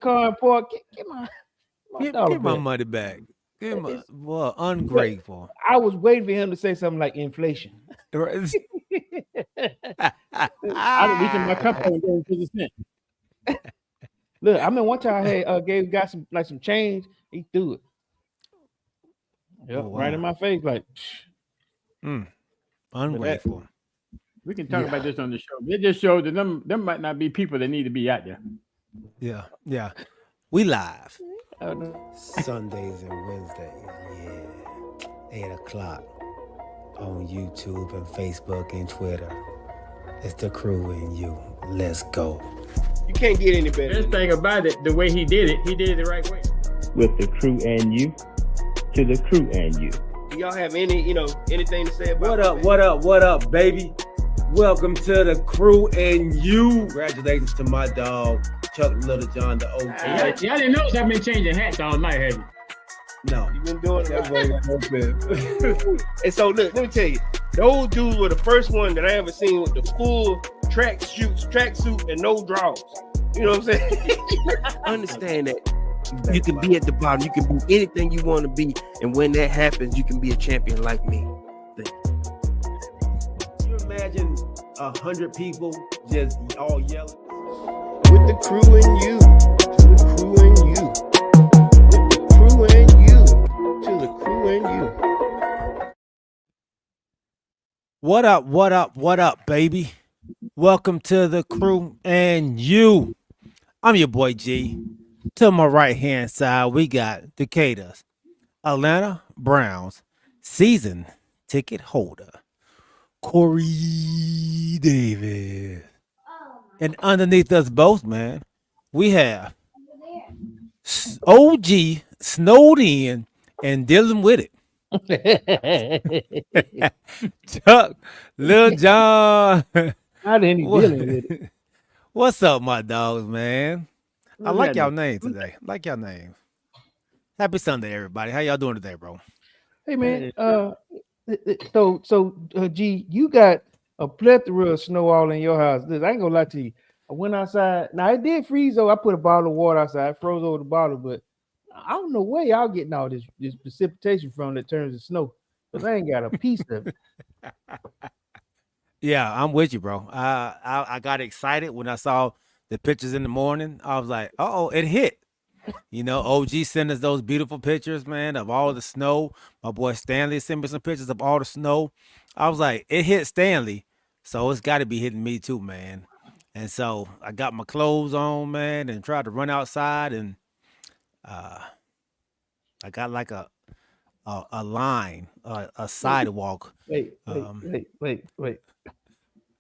car and park. Get my dollar Get my back. money back. Get my It's, well, but ungrateful. I was waiting for him to say something like inflation. Right. I was reaching my cup and going to the cent. Look, I mean, one time I had gave got some change. He threw it. Oh, Yep, right in wow. my face, like. Mm, But that, ungrateful. We can talk about yeah. this on the show. It just shows that them might not be people that need to be out there. Yeah, yeah. We live. I don't know. Sundays and Wednesdays, yeah. 8 o'clock on YouTube and Facebook and Twitter. It's the crew and you. Let's go. You can't get any better. Best thing about it, the way he did it the right way. With the crew and you, to the crew and you. Do y'all have anything to say about What up, baby? Welcome to the crew and you. Congratulations to my dog, Chuck Little John, the OG. Y'all didn't notice I've been changing hats all night, have you? No. You've been doing That it. boy got no business. And so look, let me tell you, those dudes were the first one that I ever seen with the full tracksuit and no drawers. You know what I'm saying? Understand that you can be at the bottom, you can be anything you want to be, and when that happens, you can be a champion like me. You imagine 100 people just all yelling? With the crew and you, to the crew and you. With the crew and you, to the crew and you. What up, baby? Welcome to the crew and you. I'm your boy G. To my right hand side, we got Decatur's Atlanta Browns season ticket holder, Corey Davis. And underneath us both, man, we have OG snowed in and dealing with it. Chuck, Lil John. I didn't even dealing with it. What's up, my dogs, man? I What's like that y'all name? names today. Like y'all names. Happy Sunday, everybody. How y'all doing today, bro? Hey man, G, you got a plethora of snow all in your house. Listen, I ain't gonna lie to you. I went outside. Now it did freeze though. I put a bottle of water outside, froze over the bottle, but I don't know where y'all getting all this precipitation from that turns to snow. Cause I ain't got a piece of it. Yeah, I'm with you, bro. I got excited when I saw the pictures in the morning. I was like, oh, it hit. You know, OG sent us those beautiful pictures, man, of all the snow. My boy Stanley sent me some pictures of all the snow. I was like, it hit Stanley, so it's got to be hitting me too, man. And so I got my clothes on, man, and tried to run outside, and uh, I got like a line, a sidewalk. Wait.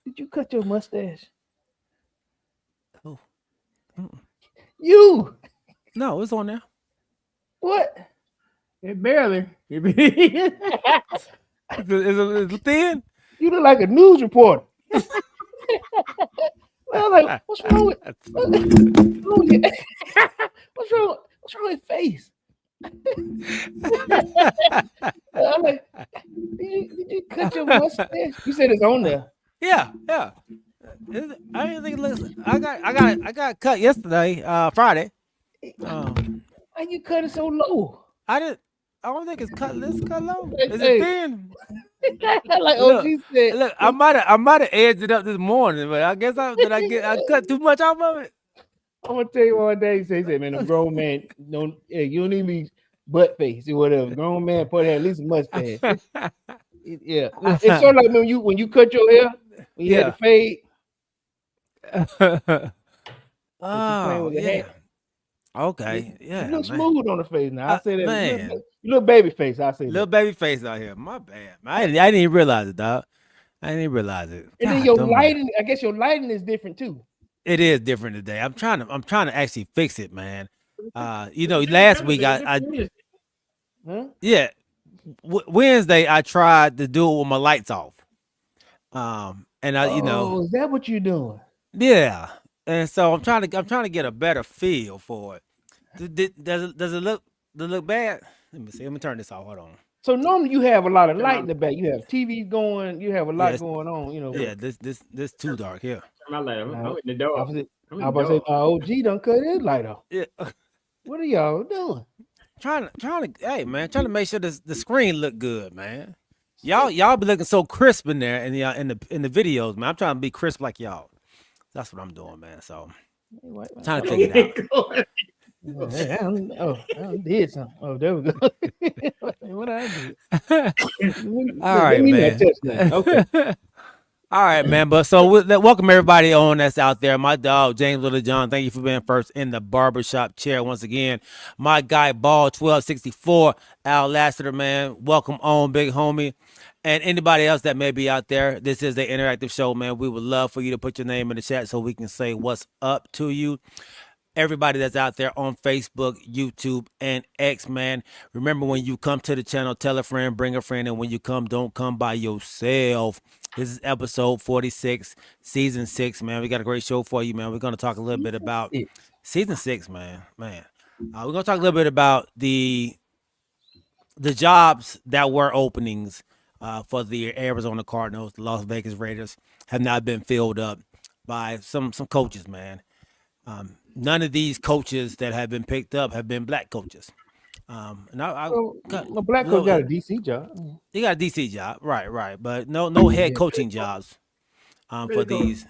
Did you cut your mustache? Oh, mm-mm. You No, it's on there. what? It barely. Is it thin? You look like a news reporter. Well, like, what's wrong with what's wrong with his face? I'm like, did you cut your mustache? You said it's on there. Yeah. I didn't think it looks. I got cut yesterday, Friday. Um, Why you cut it so low? I don't think it's cut. It's cut low. Is Hey. it thin? Like Look, OG said. Look, I might have edged it up this morning, but I guess I cut too much off of it. I'm gonna tell you one day. He said, man, a grown man don't. Yeah, you don't need me butt face or whatever. Grown man put at least a mustache. Yeah, it's sort of like when you cut your hair when you had to fade. Oh with the yeah. hair. Okay. Yeah. You look man. smooth on the face now. I say that. Man. You look baby face. I say Little that. baby face out here. My bad. I didn't even realize it, dog. I didn't even realize it. And then God, your damn it. lighting. I guess your lighting is different too. It is different today. I'm trying to actually fix it, man. Last week I Huh? yeah, Wednesday I tried to do it with my lights off. And Oh, is that what you're doing? yeah. And so I'm trying to get a better feel for it. Does it look bad? Let me see. Let me turn this off. Hold on. So normally you have a lot of light in the back. You have TV going. You have a lot Yes. going on. Yeah, this too dark here. My light. I'm in the door. I about to say, OG done cut his light off. Yeah. What are y'all doing? trying to hey man, trying to make sure the screen look good, man. Y'all be looking so crisp in there in the videos, man. I'm trying to be crisp like y'all. That's what I'm doing, man. So trying to figure it out. I did something. Oh, there we go. What I did? All right, man. Okay. All right, man. But so welcome everybody on that's out there. My dog James Little John. Thank you for being first in the barbershop chair once again. My guy Ball 1264 Al Lassiter, man. Welcome on, big homie. And anybody else that may be out there, this is the interactive show, man. We would love for you to put your name in the chat so we can say what's up to you. Everybody that's out there on Facebook, YouTube, and X, man. Remember, when you come to the channel, tell a friend, bring a friend, and when you come, don't come by yourself. This is episode 46, season 6, man. We got a great show for you, man. We're going to talk a little bit about season 6, man. We're going to talk a little bit about the jobs that were openings for the Arizona Cardinals, the Las Vegas Raiders, have not been filled up by some coaches, man. None of these coaches that have been picked up have been black coaches. And a black coach got a DC job. He got a DC job, right. But no head coaching jobs for these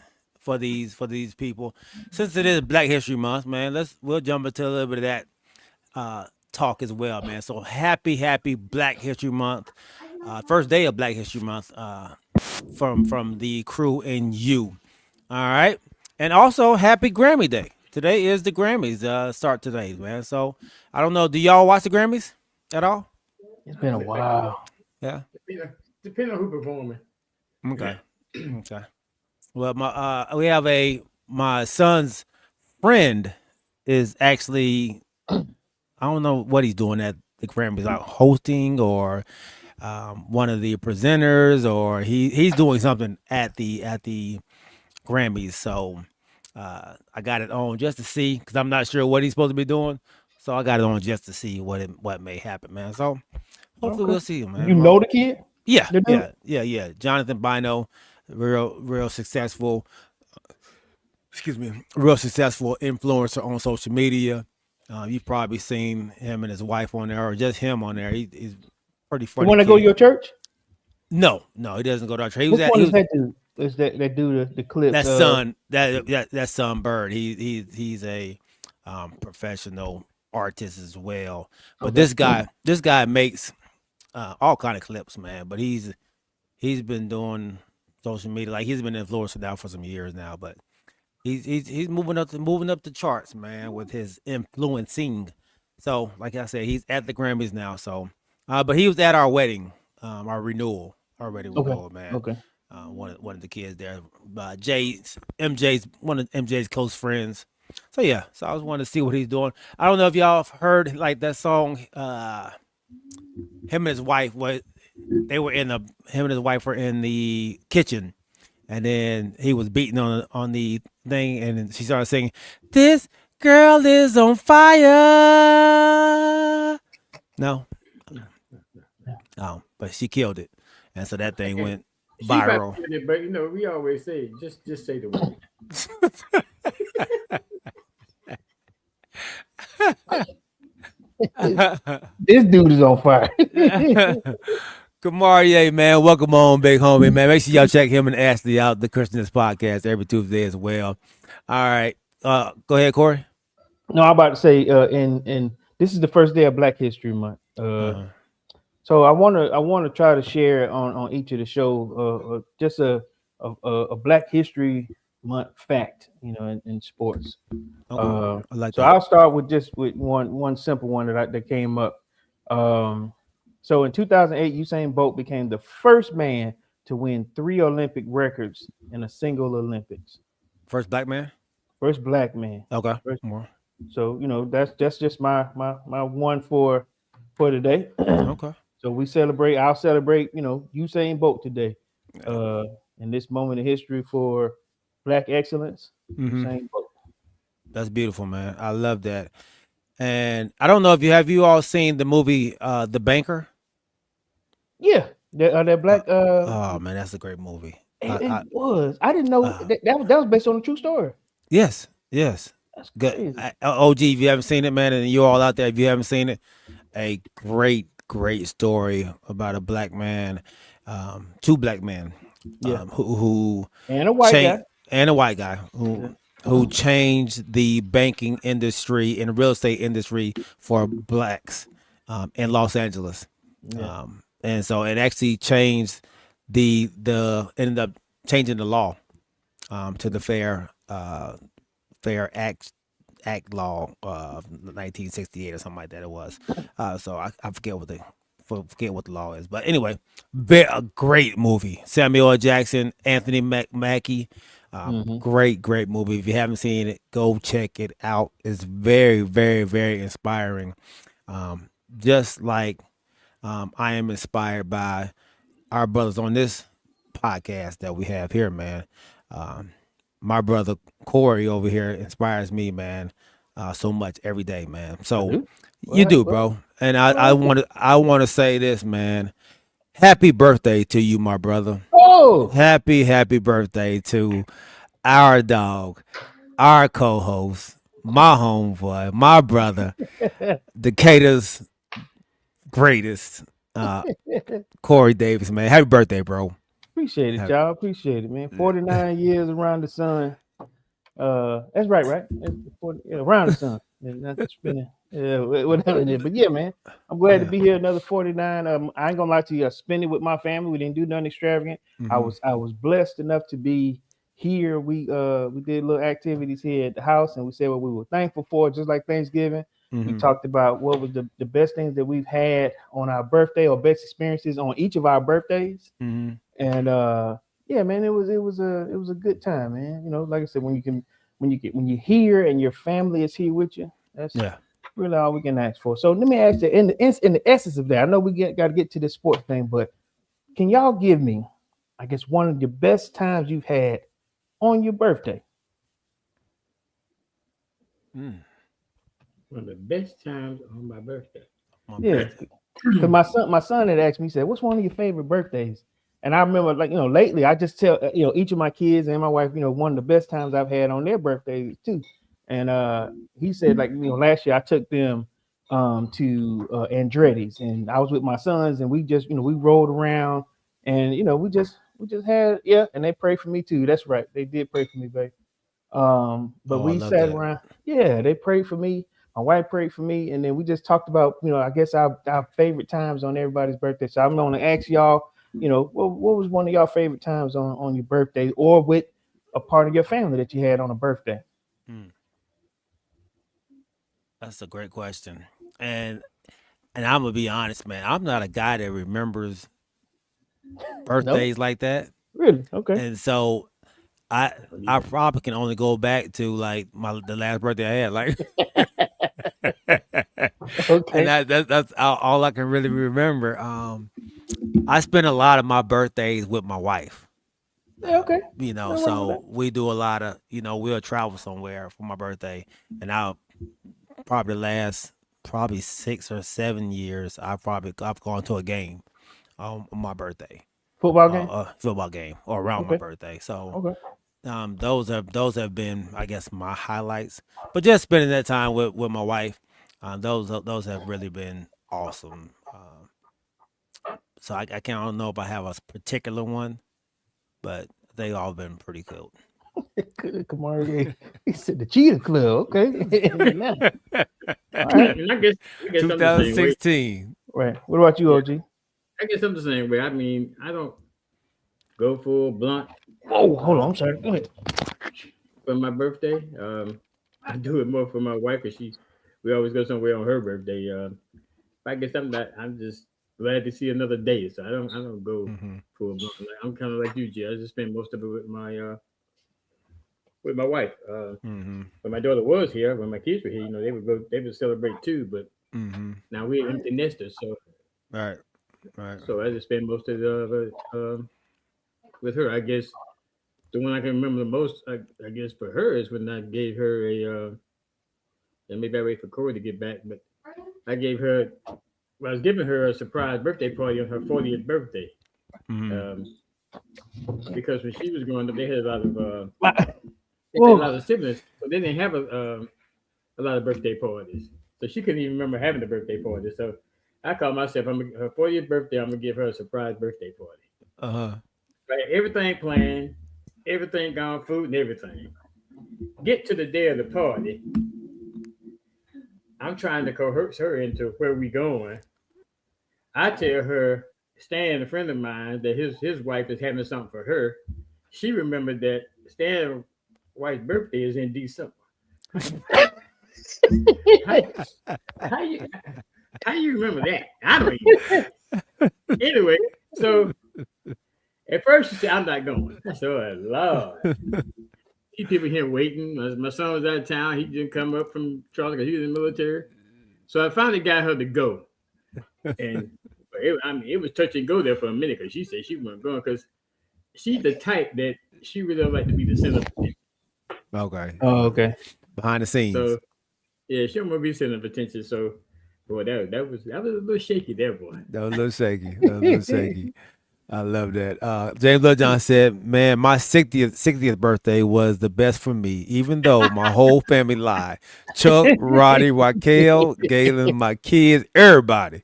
people. Since it is Black History Month, man, we'll jump into a little bit of that talk as well, man. So happy Black History Month. First day of Black History Month from the crew and you. All right. And also happy Grammy Day. Today is the Grammys start today, man. So I don't know. Do y'all watch the Grammys at all? It's been a while. Yeah. Depending on who performing. Okay. Well, my son's friend is actually, I don't know what he's doing at the Grammys, like hosting or one of the presenters, or he's doing something at the Grammys. So I got it on just to see, because I'm not sure what he's supposed to be doing. So I got it on just to see what may happen, man. So hopefully we'll see him, man. You know the kid? Yeah. Jonathan Bino, real successful. Real successful influencer on social media. You've probably seen him and his wife on there, or just him on there. He's pretty funny. You want to go to your church? No, he doesn't go to our church. Which one is that dude? Is that dude the clip? That son Bird. He's a professional artist as well. But this guy makes all kind of clips, man. But he's been doing social media, like he's been an influencer now for some years now. But he's moving up the charts, man, with his influencing. So like I said, he's at the Grammys now. So but he was at our wedding, our renewal, man. Okay. One of the kids there, MJ's one of MJ's close friends. So yeah, so I was wanting to see what he's doing. I don't know if y'all have heard like that song. Him and his wife him and his wife were in the kitchen, and then he was beating on the thing, and then she started singing, "This girl is on fire." No, but she killed it, and so that thing went viral. But we always say just say the word. This dude is on fire. Kamarie, man, welcome on, big homie, man. Make sure y'all check him and Ashley out, the Christianist podcast, every Tuesday as well. All right, go ahead, Corey. No, I'm about to say, and this is the first day of Black History Month. So I want to try to share on each of the show just a Black History Month fact, in sports. Okay. I like so that. I'll start with one simple one that came up. So in 2008, Usain Bolt became the first man to win 3 Olympic records in a single Olympics. First black man. First black man. Okay. So that's just my one for today. Okay. So I'll celebrate, Usain Bolt today. In this moment of history for Black excellence. Usain Bolt. That's beautiful, man. I love that. And I don't know if you all seen the movie The Banker? Yeah. That black oh man, that's a great movie. It was. I didn't know that was based on a true story. Yes. Yes. That's Good. crazy. OG, if you haven't seen it, man, and you all out there, if you haven't seen it, a great story about a black man, two black men, Yeah. who And a white guy. changed, and a white guy Yeah. who changed the banking industry and the real estate industry for blacks in Los Angeles. Yeah. And so it actually changed the ended up changing the law to the Fair Act Law of 1968 or something like that. It was. So I forget what the law is, but anyway, a great movie. Samuel L. Jackson, Anthony Mackie. Great movie. If you haven't seen it, go check it out. It's very inspiring. Just like I am inspired by our brothers on this podcast that we have here, man. My brother Corey over here inspires me, man, so much every day, man. So you do, bro. And I want to say this, man. Happy birthday to you, my brother. Oh, Happy birthday to our dog, our co-host, my homeboy, my brother, Decatur's greatest, Corey Davis, man. Happy birthday, bro. appreciate it, y'all. Appreciate it, man. 49 years around the sun. That's right? That's 40, yeah, around the sun. Not spinning. Yeah, whatever it is. But yeah, man, I'm glad to be here. Another 49. I ain't gonna lie to you. I spent it with my family. We didn't do nothing extravagant. I was blessed enough to be here. We did little activities here at the house, and we said what we were thankful for, just like Thanksgiving. We talked about what was the best things that we've had on our birthday or best experiences on each of our birthdays. And yeah, man, it was a good time, man. You know, like I said, when you hear and your family is here with you, that's really all we can ask for. So let me ask you, in the essence of that, I know we got to get to this sports thing, but can y'all give me, I guess, one of the best times you've had on your birthday? One of the best times on my birthday. Yeah, because my son had asked me, he said, "What's one of your favorite birthdays?" And I remember, like, lately I just tell each of my kids and my wife, one of the best times I've had on their birthdays too. And he said, like, last year I took them to Andretti's, and I was with my sons, and we just we rolled around, and we just had, and they prayed for me too. That's right, they did pray for me, babe. But we sat around, they prayed for me. My wife prayed for me, and then we just talked about, I guess our favorite times on everybody's birthday. So I'm going to ask y'all, what was one of y'all favorite times on your birthday, or with a part of your family that you had on a birthday? That's a great question, and I'm gonna be honest, man. I'm not a guy that remembers birthdays like that. Really? Okay. And so I probably can only go back to like the last birthday I had, like. Okay. And that's all I can really remember. I spend a lot of my birthdays with my wife. Okay. So we do a lot of, we'll travel somewhere for my birthday, and I've last 6 or 7 years, I've gone to a game on my birthday. Football game or around my birthday. So those have been, I guess, my highlights. But just spending that time with my wife, those have really been awesome. So I don't know if I have a particular one, but they all been pretty cool. Come on, he said the Cheetah Club. Okay. All right. I guess 2016. Right. What about you, OG? I guess I'm the same way. I mean, I don't go full blunt. Oh, hold on. I'm sorry. Go ahead. For my birthday, I do it more for my wife, because we always go somewhere on her birthday. I guess I'm just glad to see another day, so I don't go full blunt. I'm kind of like you, Jay. I just spend most of it with my wife. When my daughter was here, when my kids were here, they would celebrate too. But now we're empty nesters, so right. So I just spend most of it with her. I guess the one I can remember the most, I guess for her, is when I gave her and maybe I wait for Corey to get back, but I was giving her a surprise birthday party on her 40th birthday. Because when she was growing up, they had a lot of They had a lot of siblings, so they didn't have a lot of birthday parties. So she couldn't even remember having a birthday party. So I called myself, her 40th birthday, I'm going to give her a surprise birthday party. Uh-huh. Right, everything planned, everything gone, food and everything. Get to the day of the party. I'm trying to coerce her into where we going. I tell her, Stan, a friend of mine, that his wife is having something for her. She remembered that Stan's wife's birthday is in December. how you remember that? I don't even. Anyway, so at first she said, I'm not going. I said, oh, Lord. See people here waiting. My son was out of town. He didn't come up from Charlotte because he was in the military. So I finally got her to go. And it was touch and go there for a minute because she said she wasn't going because she's the type that she really don't like to be the center of attention. Okay. Oh, okay. Behind the scenes. So yeah, she don't want to be center of attention. So boy, that was a little shaky there, boy. That was a little shaky. That was a little shaky. I love that. James Littlejohn said, man, my 60th birthday was the best for me, even though my whole family lied. Chuck, Roddy, Raquel, Galen, my kids, everybody.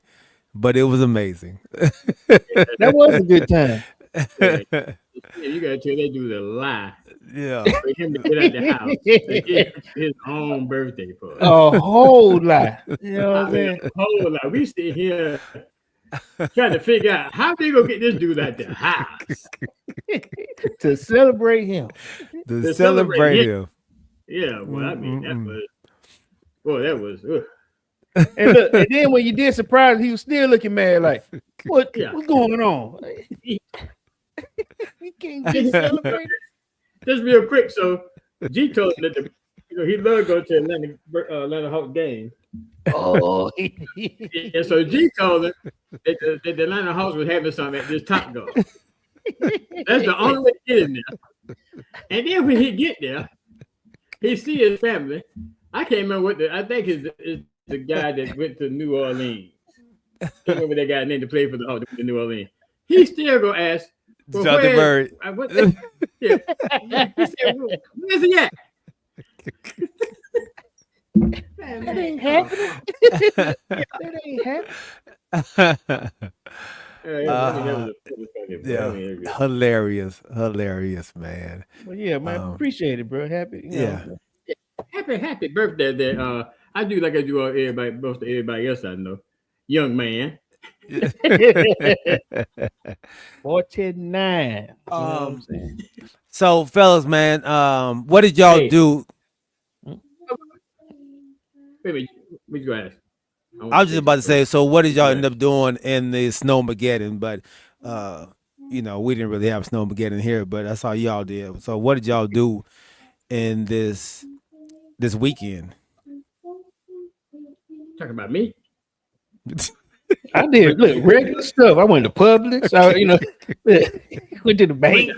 But it was amazing. That was a good time. Yeah, you gotta tell that dude a lie. Yeah. For him to get out the house and get his own birthday party. A whole lot. You know what I'm saying? A whole lot. We sit here trying to figure out how they gonna get this dude out the house To celebrate him. To celebrate him. Yeah, well, I mean that was. And look, and then when you did surprise, he was still looking mad, like, what's going on? You can't just celebrate. Just real quick, so G told him that he loved going to Atlanta Hawks game. Oh, and so G told him that the Atlanta Hawks was having something at this Top Golf. That's the only way to get in there. And then when he get there, he see his family. I can't remember I think it's the guy that went to New Orleans. I can't remember that guy's name to play for the New Orleans. He still gonna ask, well, Jonathan Bird. Yeah. He said, where's he at? that ain't happening. That ain't happening. Yeah, hilarious, man. Well, yeah, man, appreciate it, bro. Happy, happy birthday there. I do like I do all everybody, most of everybody else I know. Young man. 49. So fellas, man, what did y'all do? Wait a minute, what you gonna ask? I was just about to say, so what did y'all end up doing in the Snowmageddon? But we didn't really have Snowmageddon here, but that's how y'all did. So what did y'all do in this weekend? Talking about me? I did regular stuff. I went to Publix. Went to the bank.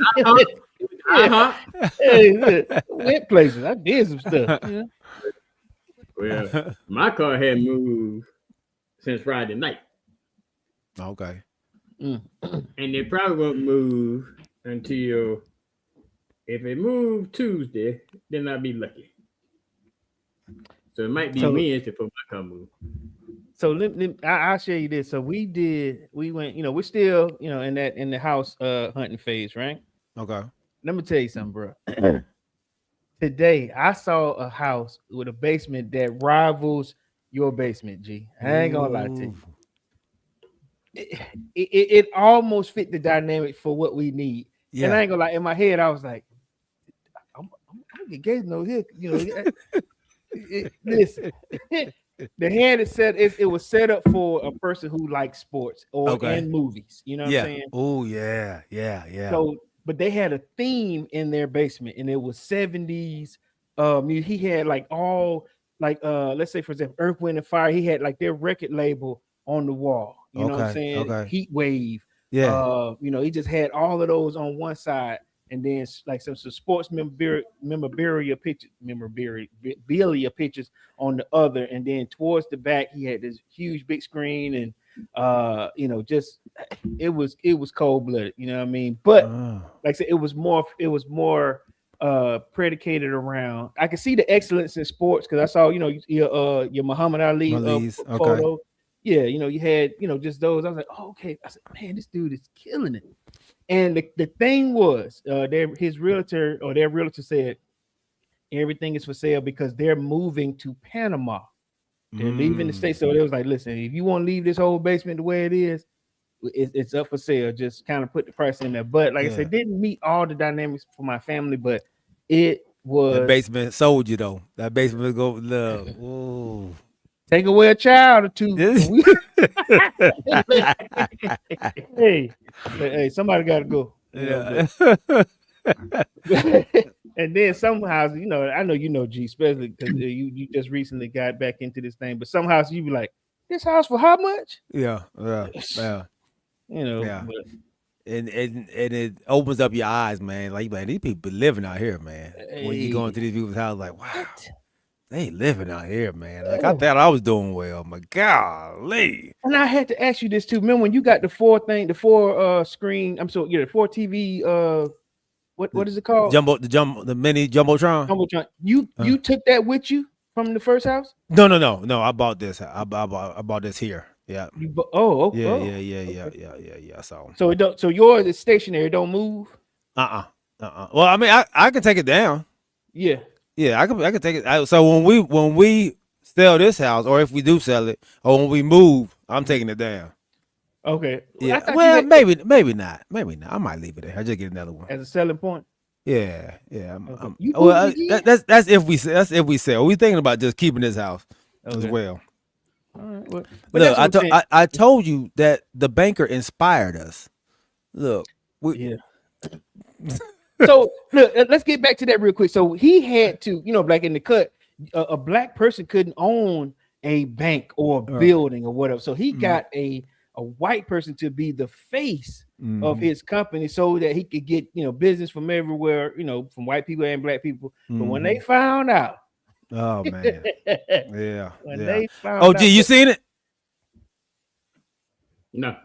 Went places. I did some stuff. Yeah. Well, my car had moved since Friday night. Okay. And it probably won't move until if it moved Tuesday, then I'll be lucky. So it might be Wednesday for my car move. So I'll show you this. So we went, we're still, in the house hunting phase, right? Okay. Let me tell you something, bro. Today I saw a house with a basement that rivals your basement, G. I ain't gonna lie to you. It almost fit the dynamic for what we need. Yeah. And I ain't gonna lie, in my head, I was like, I'm gonna get Gabe over here, listen. The hand is set. It was set up for a person who likes sports or in movies. You know what I'm saying? Oh yeah. So, but they had a theme in their basement, and it was 70s. He had let's say for example, Earth, Wind, and Fire. He had like their record label on the wall. You know what I'm saying? Okay. Heat Wave. Yeah. He just had all of those on one side. And then like some sports memorabilia pictures on the other, and then towards the back he had this huge big screen, and just it was cold blooded, you know what I mean? But like I said, it was more predicated around. I can see the excellence in sports because I saw, your Muhammad Ali Mali's, okay. photo. Yeah, you had, just those. I was like, oh, okay. I said, man, this dude is killing it. And the thing was, their realtor said everything is for sale because they're moving to Panama. They're leaving the state. So they was like, listen, if you want to leave this whole basement the way it is, it's up for sale. Just kind of put the price in there. But like I said, didn't meet all the dynamics for my family, but it was. That basement sold you though. That basement was go love. Ooh. Take away a child or two. hey, somebody got to go. Yeah. And then some houses, I know G, especially because you just recently got back into this thing. But some houses you be like, this house for how much? Yeah. But, and it opens up your eyes, man. Like these people living out here, man. When you go into these people's house, like, wow, they living out here, man. Like I thought I was doing well. My golly. And I had to ask you this too. Remember when you got the 4 screen? I'm sorry, the 4 TV. What is it called? The mini jumbotron. Jumbotron. You took that with you from the first house? No. I bought this. I bought this here. Yeah. Okay. Yeah. So yours is stationary. It don't move. Well, I mean, I can take it down. Yeah. Yeah, I can take it. So when we sell this house, or if we do sell it, or when we move, I'm taking it down. Okay. Yeah. Well, maybe not. Maybe not. I might leave it there. I just get another one as a selling point. Yeah. That's if we sell. We thinking about just keeping this house as well. All right. Well, look, I told you that the banker inspired us. Look. So look, let's get back to that real quick. So he had to, like in the cut, a black person couldn't own a bank or a building or whatever. So he got a white person to be the face of his company so that he could get, business from everywhere, from white people and black people. But when they found out, oh man, they found out, gee, you seen it? No.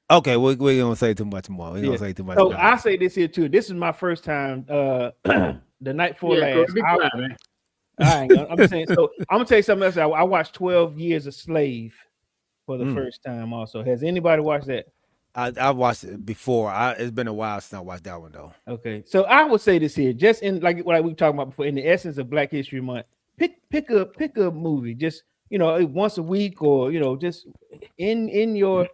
Okay, we're gonna say too much more. We're gonna say too much. So I say this here too. This is my first time. The night before last. I'm saying. So I'm gonna tell you something else. I watched 12 Years a Slave for the first time. Also, has anybody watched that? I watched it before. It's been a while since I watched that one though. Okay, so I would say this here, just in like what we were talking about before, in the essence of Black History Month, pick a movie, just once a week, or just in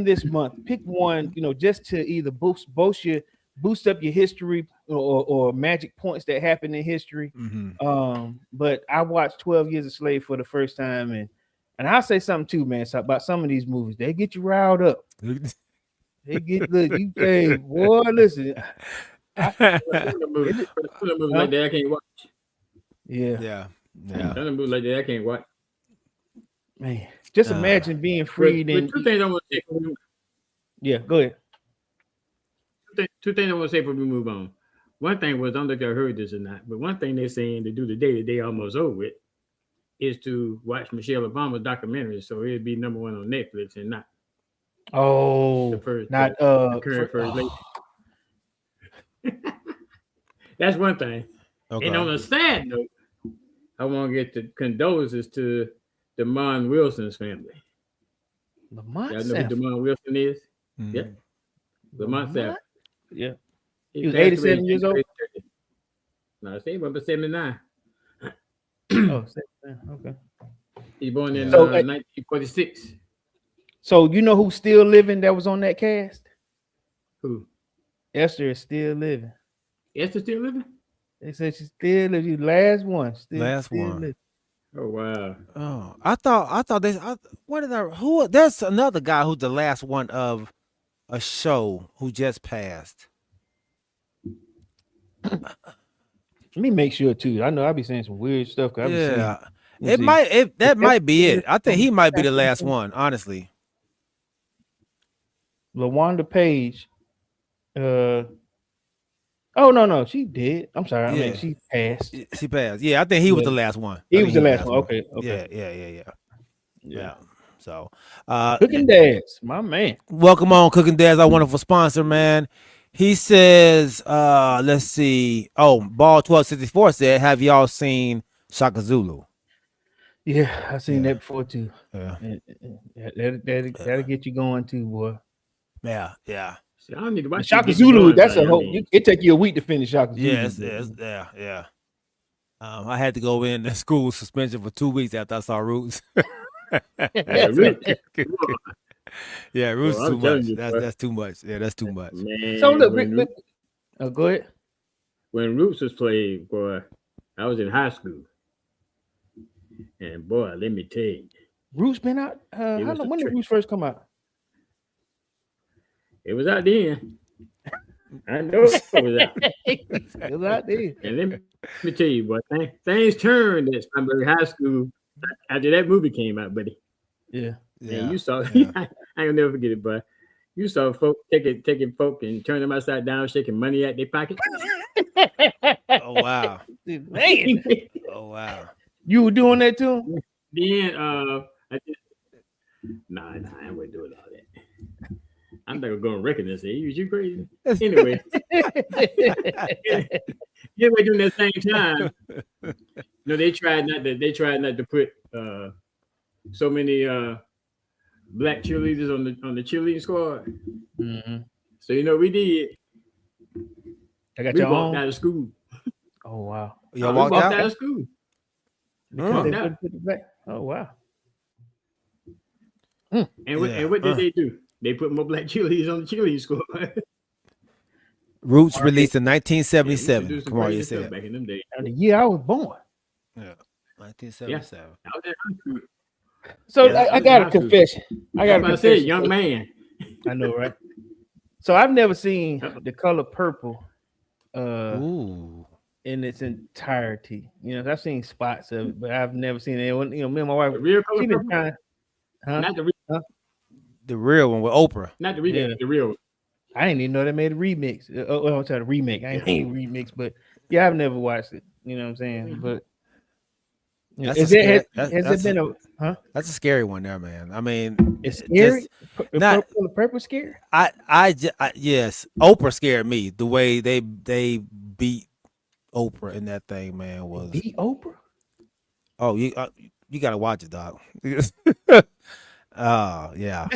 this month, pick one, just to either boost up your history or magic points that happen in history. But I watched 12 Years a Slave for the first time, and I'll say something too, man, about some of these movies. They get you riled up. They get you. Hey, boy, listen. Like that I can't watch. Yeah. Some movies like that I can't watch. Man, just imagine being freed. But two things I want to say. Yeah, go ahead. Two things I want to say before we move on. One thing was, I don't know if y'all heard this or not, but one thing they're saying to do today that they almost over with is to watch Michelle Obama's documentary. So it'd be number 1 on Netflix and not. The current first lady. That's one thing. Okay. And on a sad note, I want to get the condolences to Demond Wilson's family. Lamont Y'all know who Demond Wilson is? Yeah. Lamont Sapp. Yeah. He was 87 years old? No, I say he was 79. Oh, 79. Okay. He born in 1946. So you know who's still living that was on that cast? Who? Esther is still living. Esther still living? They said she's still living. Last one. Still living. Oh wow. Oh, I thought they. There's another guy who's the last one of a show who just passed. Let me make sure too. I know I'll be saying some weird stuff. That might be it. I think he might be the last one, honestly. LaWanda Page. Oh no, she did. I'm sorry. I mean, she passed. She passed. Yeah, I think he was the last one. He was the last one. Okay. Yeah. So, Cooking Dads, my man. Welcome on, Cooking Dads, our wonderful sponsor, man. He says, let's see. Oh, Ball 1264 said, have y'all seen Shaka Zulu? Yeah, I seen Yeah. that before too. Yeah. That'll get you going too, boy. Yeah. Yeah. See, I don't need to watch Shaka you get me Zulu, going, that's but, a I whole. mean, It take you a week to finish Shaka Zulu. Yes. bro. Yeah. I had to go in the school suspension for 2 weeks after I saw Roots. yeah, Roots. Yeah, Roots Well, is I'm too telling much. you, bro. That's too much. Yeah, that's too much. Man, So look, go ahead. when Roots was played, boy, I was in high school, and boy, let me tell you, Roots been out. It How was long? a When did trick. Roots first come out? it was out then. I know it was out. It was out there. And let me tell you, boy, things turned at Sunbury High School after that movie came out, buddy. Yeah. And you saw, yeah. I ain't gonna never forget it, but you saw folk taking folk and turning them upside down, shaking money out their pocket. Oh wow. Man, Oh wow. you were doing that too? Then I just, nah, I wasn't doing all that. I'm not gonna record this. You crazy? Anyway, during that same time, they tried not to put so many black cheerleaders on the cheerleading squad. Mm-hmm. So we did. I got We your walked own. out of school. Oh wow. Y'all We walked walked out? out of school. Mm. out. Oh wow. And what did they do? They put more black cheerleaders on the cheerleading squad. Roots released in Yeah, we used to 1977. do some Come on, crazy you stuff said. back in them days. The year I was born. Yeah. 1977. I was in high school. So Yeah, I I was got in a high school. confession. I got a That's what I said, confession. young man. I know, right? So I've never seen The Color Purple Ooh. in its entirety. I've seen spots of it, but I've never seen it. Me and my wife, The real color she been purple? trying. Huh? Not the real, The real one with Oprah. not the remake, Yeah. the real one. I didn't even know they made a remix. I'm sorry, a remake. I ain't remix, but yeah, I've never watched it. You know what I'm saying? But That's has a it scary- has it been a That's a scary one there, man. I mean, it's scary? The not- purple scary? Yes, Oprah scared me. The way they beat Oprah in that thing, man, was. Beat Oprah? Oh, you got to watch it, dog. Oh, yeah.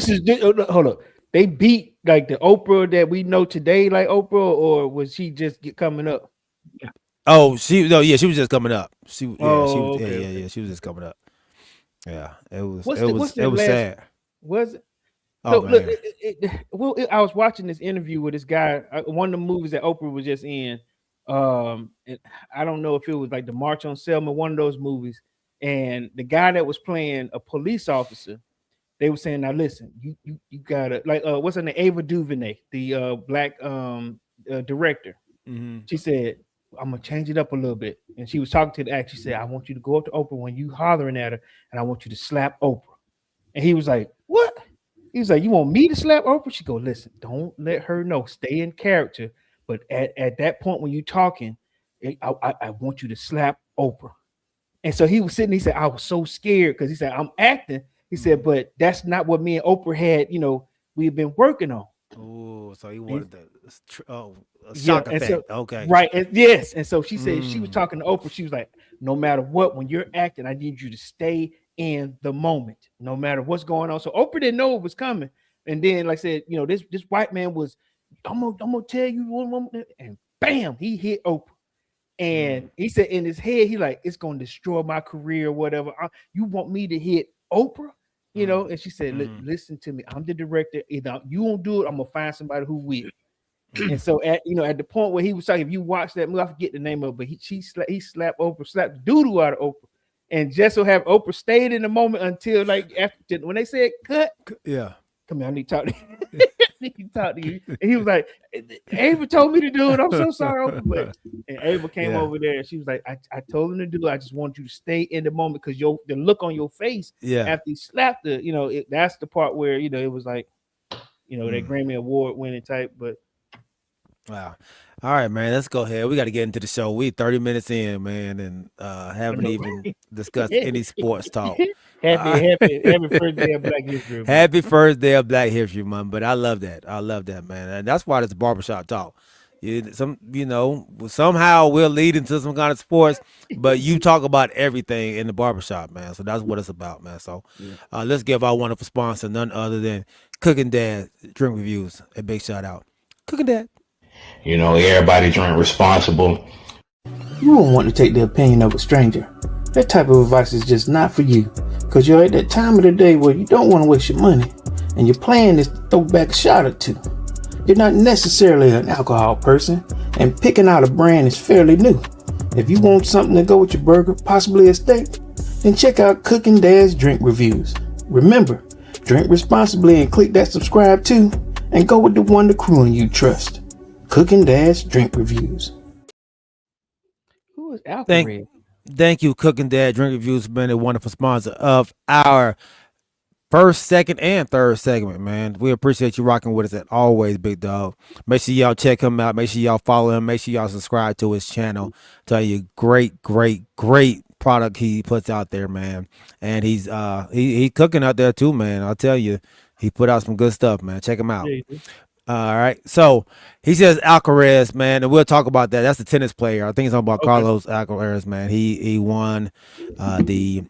Hold up. They beat like the Oprah that we know today, like Oprah, or was she just coming up? Oh, she was just coming up. She was just coming up. Yeah, it was What's the last- sad. Was it? Oh, So man. look, I was watching this interview with this guy. One of the movies that Oprah was just in. And I don't know if it was like the March on Selma, one of those movies. And the guy that was playing a police officer, they were saying, "Now listen, you gotta like what's her name? Ava DuVernay, the black director." Mhm. She said, "I'm gonna change it up a little bit." And she was talking to the actor. She said, "I want you to go up to Oprah when you hollering at her, and I want you to slap Oprah." And he was like, "What?" He was like, "You want me to slap Oprah?" She go, "Listen, don't let her know. Stay in character. But at that point when you talking, I want you to slap Oprah." And so he was sitting. He said, "I was so scared because he said I'm acting." He said, "But that's not what me and Oprah had. We've been working on." Oh, so he wanted the Yeah, shock and effect. so- Okay. Right. Yes. And so she said she was Mm. talking to Oprah. She was like, "No matter what, when you're acting, I need you to stay in the moment, no matter what's going on." So Oprah didn't know it was coming. And then, like I said, this white man was, I'm gonna tell you one, and bam, he hit Oprah. And he said in his head, he like, it's gonna destroy my career or whatever. You want me to hit Oprah? And she said, listen to me. I'm the director. Either you won't do it, I'm gonna find somebody who will. And so at the point where he was talking, if you watch that movie, I forget the name of it, but he slapped Oprah, slapped the doo-doo out of Oprah. And just so have Oprah stayed in the moment until like after when they said cut, Yeah. come here, I need to talk to you. I need to talk to you. And he was like, Ava told me to do it. I'm so sorry, Oprah. And Ava came over there and she was like, I told him to do it. I just want you to stay in the moment because the look on your face after he slapped her, that's the part where it was like, that Grammy Award winning type. But wow. All right, man. Let's go ahead. We got to get into the show. We 30 minutes in, man, and haven't even discussed any sports talk. Happy first day of Black History Month. Happy first day of Black History Month. But I love that. I love that, man. And that's why it's barbershop talk. Somehow we'll lead into some kind of sports, but you talk about everything in the barbershop, man. So that's what it's about, man. So let's give our wonderful sponsor, none other than Cooking Dad Drink Reviews, a big shout out. Cooking Dad. Everybody drink responsible. You won't want to take the opinion of a stranger. That type of advice is just not for you, because you're at that time of the day where you don't want to waste your money, and your plan is to throw back a shot or two. You're not necessarily an alcohol person, and picking out a brand is fairly new. If you want something to go with your burger, possibly a steak, then check out Cooking Dad's Drink Reviews. Remember, drink responsibly and click that subscribe too, and go with the one the crew and you trust. Cooking Dad's Drink Reviews. Who is Alfred? Thank you, Cooking Dad Drink Reviews, been a wonderful sponsor of our first, second, and third segment, man. We appreciate you rocking with us as always, big dog. Make sure y'all check him out. Make sure y'all follow him. Make sure y'all subscribe to his channel. Tell you, great product he puts out there, man. And he's cooking out there too, man. I'll tell you, he put out some good stuff, man. Check him out. All right. So he says Alcaraz, man, and we'll talk about that. That's the tennis player. I think he's talking about Carlos Alcaraz, man. He won the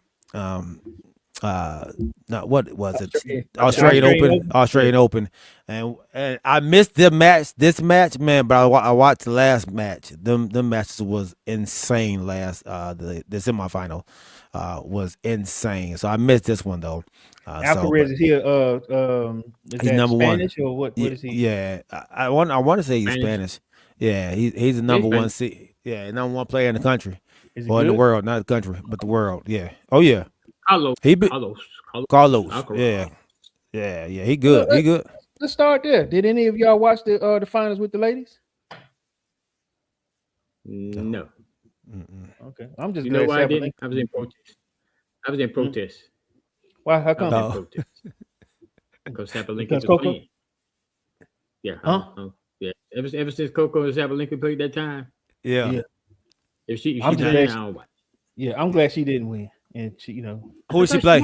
what was it? Australian Open. And I missed this match, man, but I watched the last match. Them matches was insane last the semifinal was insane. So I missed this one though. Alcaraz is here. He's number Spanish one. Or what is he? Yeah, I want to say he's Spanish. Yeah, he's the number one. Number one player in the country, or in the world, not the country, but the world. Yeah. Oh yeah. Carlos. Carlos. Yeah. He good. He good. Let's start there. Did any of y'all watch the finals with the ladies? No. Okay, I'm just. You know why I didn't? I was in protest. Why? How come? I was in protest. Because Sabalenka was playing. Yeah. Yeah. Ever since Coco and Sabalenka played that time. Yeah. If she I'm down, yeah, I'm glad she didn't win. And she, who did she play?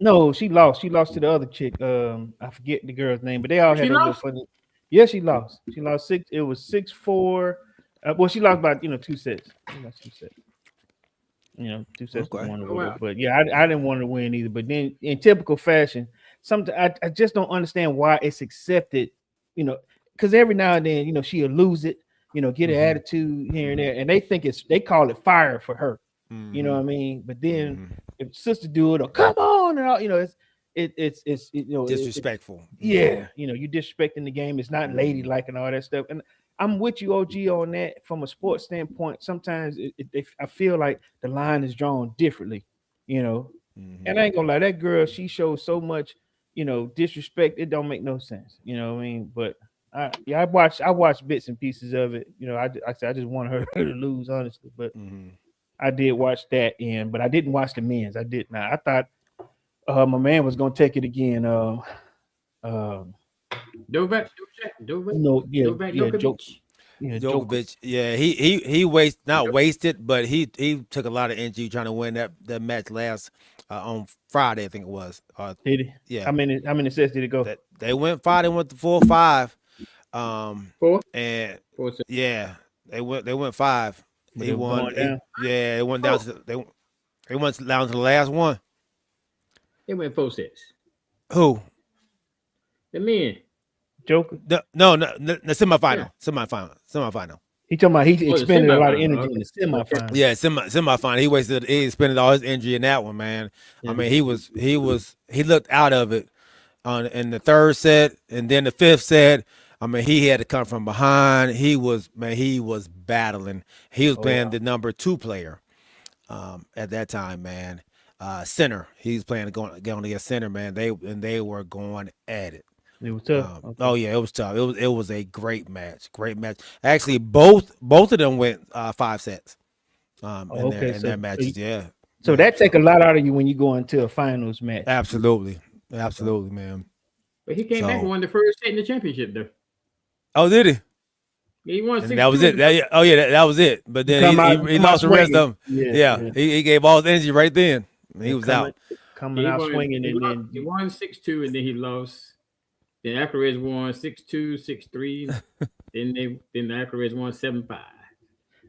No, she lost. She lost to the other chick. I forget the girl's name, but they all had a little funny. Yeah, she lost. She lost 6. It was 6-4. Well, she lost by 2 sets. She lost 2 sets. 2 sets to 1 or whatever. But yeah, I didn't want to win either. But then in typical fashion, I just don't understand why it's accepted. Because every now and then, she'll lose it. Get an attitude here and there, and they call it fire for her. You know what I mean? But then if sister do it, or come on, and all, it's disrespectful. Yeah, you disrespecting the game. It's not ladylike and all that stuff. And I'm with you, OG, on that. From a sports standpoint, sometimes I feel like the line is drawn differently. And I ain't gonna lie, that girl, she shows so much, disrespect. It don't make no sense. You know what I mean? But I watched bits and pieces of it. I just want her to lose, honestly. But I did watch that but I didn't watch the men's. I did not. I thought my man was gonna take it again. Djokovic. Djokovic. Yeah, he wasted, but he took a lot of energy trying to win that match last on Friday, I think it was. Did he? Yeah. How many sets did it go? They went 5. They went to 4-5. 4. And 4 sets. yeah, they went 5. They won. They went down to they went down to the last one. They went 4 sets. Who? The men. Joker? No, the semifinal. Yeah. Semifinal. He talking about he expended a lot of energy in the semifinal. Yeah, semifinal. He expended all his energy in that one, man. Yeah. I mean, he looked out of it in the 3rd set, and then the 5th set. I mean, he had to come from behind. He was battling. He was playing the number 2 player at that time, man. Center. He was playing going against center, man. They were going at it. It was tough. Oh yeah, it was tough. It was a great match. Actually, both of them went 5 sets. In their matches. Yeah. So that take a lot out of you when you go into a finals match. Absolutely, man. But he came back and won the first set in the championship, though. Oh, did he? Yeah, he won 6. That was it. That was it. But then he lost the rest of them. Yeah. He gave all his energy right then. He was out. Coming He out won, swinging, he and won, then he won 6-2, and then he lost. Then Alcaraz won 6-2, 6-3. then the Alcaraz won 7-5.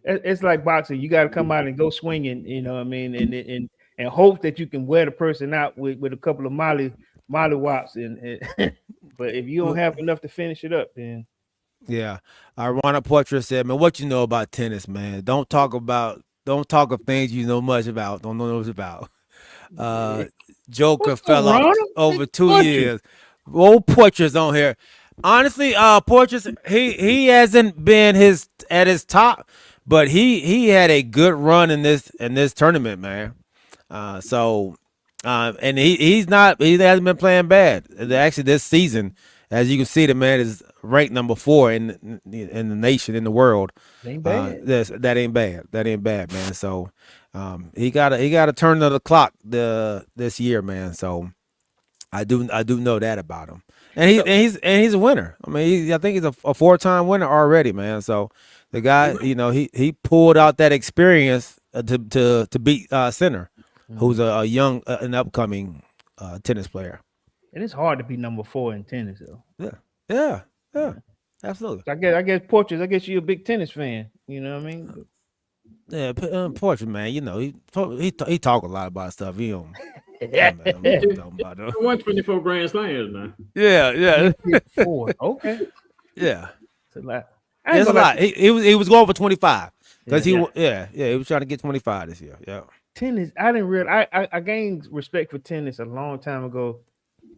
it's like boxing. You got to come out and go swinging. You know what I mean? And hope that you can wear the person out with a couple of molly wops. And but if you don't have enough to finish it up, then Yeah. Ronald Portrait said, man, what you know about tennis, man? Don't talk of things you know much about. Don't know much about. Joker What's fell up, off Ronald? over It's 2 Portrait. years. Old Portrait's on here. Honestly, Portrait's he hasn't been at his top, but he had a good run in this tournament, man. And he hasn't been playing bad. Actually, this season, as you can see, the man is ranked number 4 in the nation, in the world. Ain't bad. That ain't bad. That ain't bad, man. So he got to turn of the clock this year, man. So I do know that about him, and he's a winner. I mean, I think he's a 4-time winner already, man. So the guy, he pulled out that experience to beat Sinner, who's a young and upcoming tennis player. And it's hard to be number 4 in tennis, though. Yeah, absolutely. So I guess Portraits. I guess you're a big tennis fan. You know what I mean? Yeah, Portrait, man. He talk a lot about stuff. He don't. Yeah, man, He won 24 Grand Slams, man. Yeah. 4. Okay. Yeah. It's a lot. It's a lot. He was going for 25 because he was trying to get 25 this year. Yeah. Tennis, I didn't realize. I gained respect for tennis a long time ago.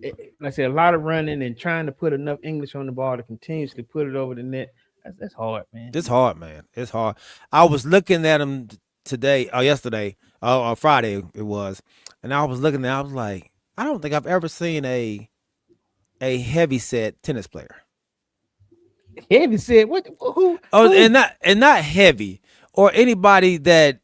Like I said, a lot of running and trying to put enough English on the ball to continuously put it over the net. That's hard, man. It's hard, man. It's hard. I was looking at him yesterday, or Friday it was, and I was looking at. I was like, I don't think I've ever seen a heavy set tennis player. Heavy set? What? Who? Oh, and not heavy, or anybody that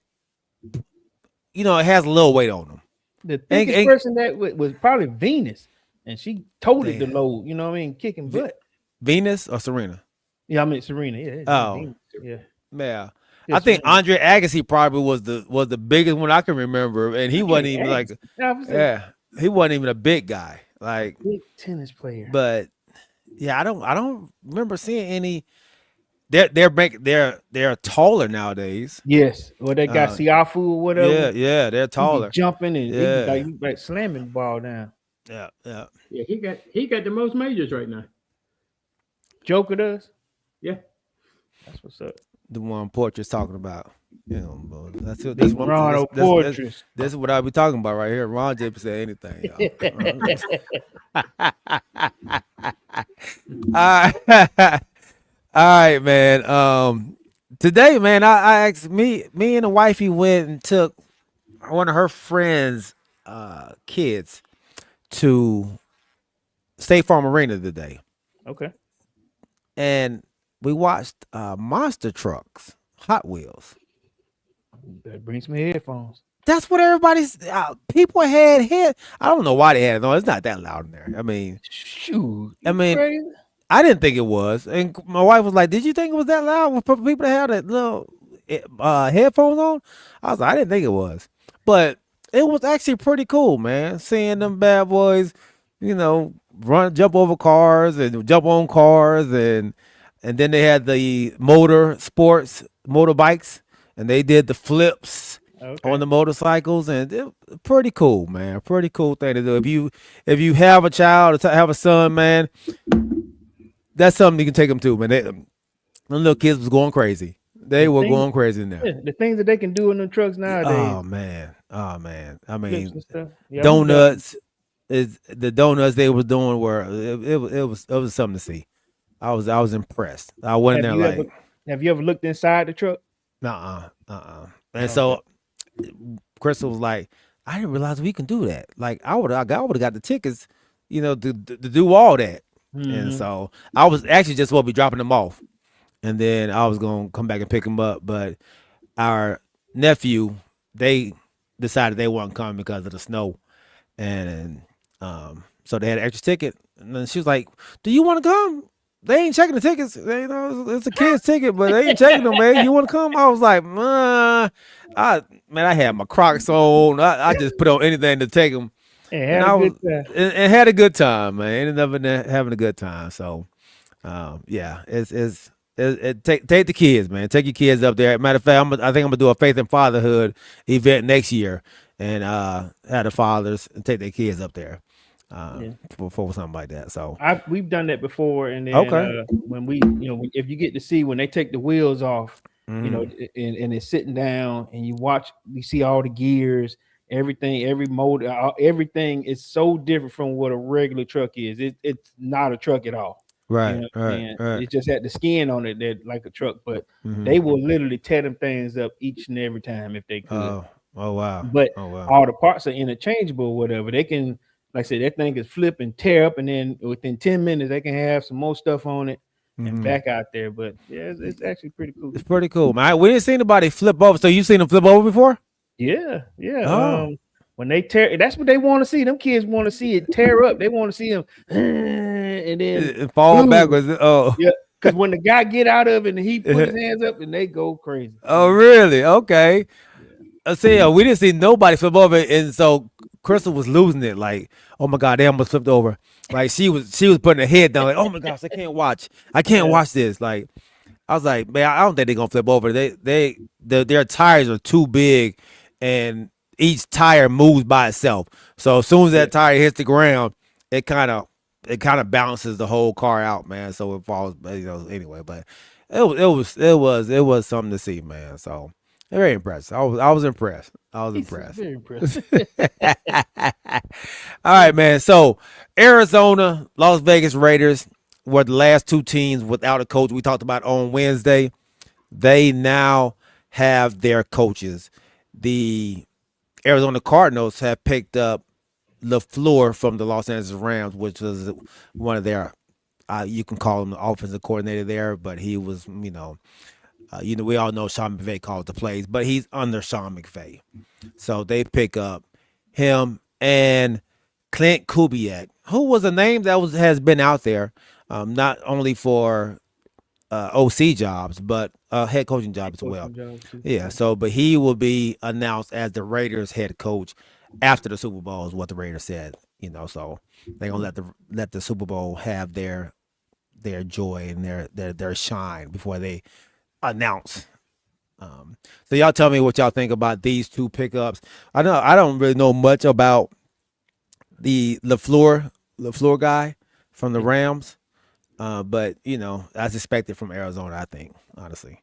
has a little weight on them. The thickest person that was probably Venus, and she toted the load. You know what I mean? Kicking butt. Venus or Serena? Yeah, I mean Serena. Yeah. Oh, Venus. Yeah. Yeah. I think Andre Agassi probably was the biggest one I can remember, and he wasn't even like, he wasn't even a big guy, like big tennis player. But yeah, I don't remember seeing any. They're taller nowadays. Yes, or they got Siafu or whatever. Yeah, they're taller, jumping and like slamming the ball down. Yeah. He got the most majors right now. Joker does. Yeah, that's what's up. The one Portrait's talking about. That's Portraits. This is what I be talking about right here. Ron J. say anything. All right, man. Today, man, I asked me and the wifey went and took one of her friends' kids to State Farm Arena today. Okay. And we watched monster trucks, Hot Wheels. That brings me headphones. That's what everybody's people had. I don't know why they had it on. It's not that loud in there. I mean, shoot. Crazy? I didn't think it was, and my wife was like, "Did you think it was that loud for people to have that little headphones on?" I was like, "I didn't think it was," but it was actually pretty cool, man. Seeing them bad boys, jump over cars and jump on cars, and then they had the motorbikes, and they did the flips on the motorcycles, and it pretty cool, man. Pretty cool thing to do. If you have a child, have a son, man. That's something you can take them to, man. The little kids was going crazy. They were going crazy in there. Yeah, the things that they can do in the trucks nowadays. Oh man. I mean, donuts is the donuts they was doing were it was something to see. I was impressed. I went in there like. Have you ever looked inside the truck? And so Crystal was like, I didn't realize we can do that. Like I would have got the tickets, to do all that. Mm-hmm. And so I was actually just supposed to be dropping them off, and then I was gonna come back and pick them up. But our nephew, they decided they weren't coming because of the snow, and so they had an extra ticket. And then she was like, "Do you want to come?" they ain't checking the tickets. They, you know, it's a kid's ticket, but they ain't checking them, man. You want to come? I was like, I had my Crocs on. I just put on anything to take them. And And had I a was good time. and had a good time, man. Ended up having a good time. So, yeah, take the kids, man. Take your kids up there. Matter of fact, I think I'm gonna do a Faith and Fatherhood event next year, and have the fathers and take their kids up there, for something like that. So We've done that before, and then Okay. when we, if you get to see when they take the wheels off, and it's sitting down, and you watch, you see all the gears, everything, every motor, everything is so different from what a regular truck is. It's not a truck at all. You right, know what I'm right, saying? right. It just had the skin on it that like a truck, but Mhm. they will literally tear them things up each and every time if they could. Oh wow. But Oh wow. all the parts are interchangeable or whatever. They can, like I said, that thing is flip and tear up, and then within 10 minutes they can have some more stuff on it and Mhm. back out there. But yeah, it's actually pretty cool. It's pretty cool, man. We didn't see anybody flip over. So you seen them flip over before? Yeah, yeah. Oh. When they tear, that's what they want to see. Them kids want to see it tear up. They want to see them, and then It fall boom. backwards. Oh. Yeah, because when the guy get out of it and he put his hands up and they go crazy. Oh, really? Okay. See, we didn't see nobody flip over, and so Crystal was losing it. Like, oh my God, they almost flipped over. Like she was putting her head down. Like, oh my gosh, I can't watch. I can't watch this. Like, I was like, man, I don't think they're gonna flip over. Their tires are too big, and each tire moves by itself. So as soon as that tire hits the ground, it kind of bounces the whole car out, man. So it falls, anyway. But it was something to see, man. So very impressed. I was impressed. I was impressed. Very impressed. All right, man. So Arizona, Las Vegas Raiders were the last two teams without a coach we talked about on Wednesday. They now have their coaches. The Arizona Cardinals have picked up LaFleur from the Los Angeles Rams, which was one of their, you can call him the offensive coordinator there, but he was, we all know Sean McVay calls the plays, but he's under Sean McVay. So they pick up him and Clint Kubiak, who was a name that has been out there, not only for OC jobs, but head coaching job as well. Yeah. So, but he will be announced as the Raiders head coach after the Super Bowl, is what the Raiders said. So they're gonna let the Super Bowl have their joy and their shine before they announce. So y'all tell me what y'all think about these two pickups. I don't really know much about the LaFleur guy from the Rams. But as expected from Arizona, I think, honestly.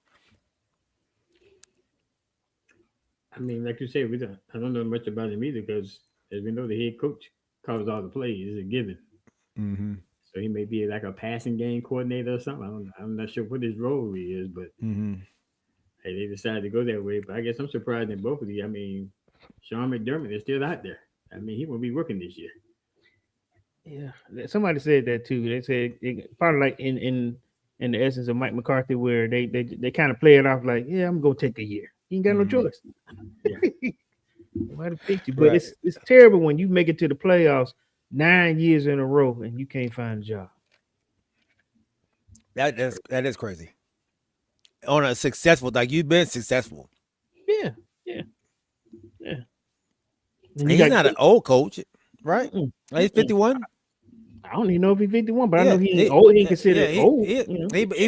I mean, like you said, I don't know much about him either, because as we know, the head coach calls all the plays. It's a given. Mm-hmm. So he may be like a passing game coordinator or something. I'm not sure what his role is, but hey, they decided to go that way. But I guess I'm surprised in both of these. I mean, Sean McDermott is still out there. I mean, he won't be working this year. Yeah, somebody said that too. They said probably like in the essence of Mike McCarthy, where they kind of play it off like, yeah, I'm gonna take a year. He ain't got no choice. Yeah. Might have picked you, but it's terrible when you make it to the playoffs 9 years in a row and you can't find a job. That is crazy. On a successful, like you've been successful. Yeah. He's not an old coach, right? He's 51. I don't even know if he's 51, but I know he ain't old. He ain't considered old. He's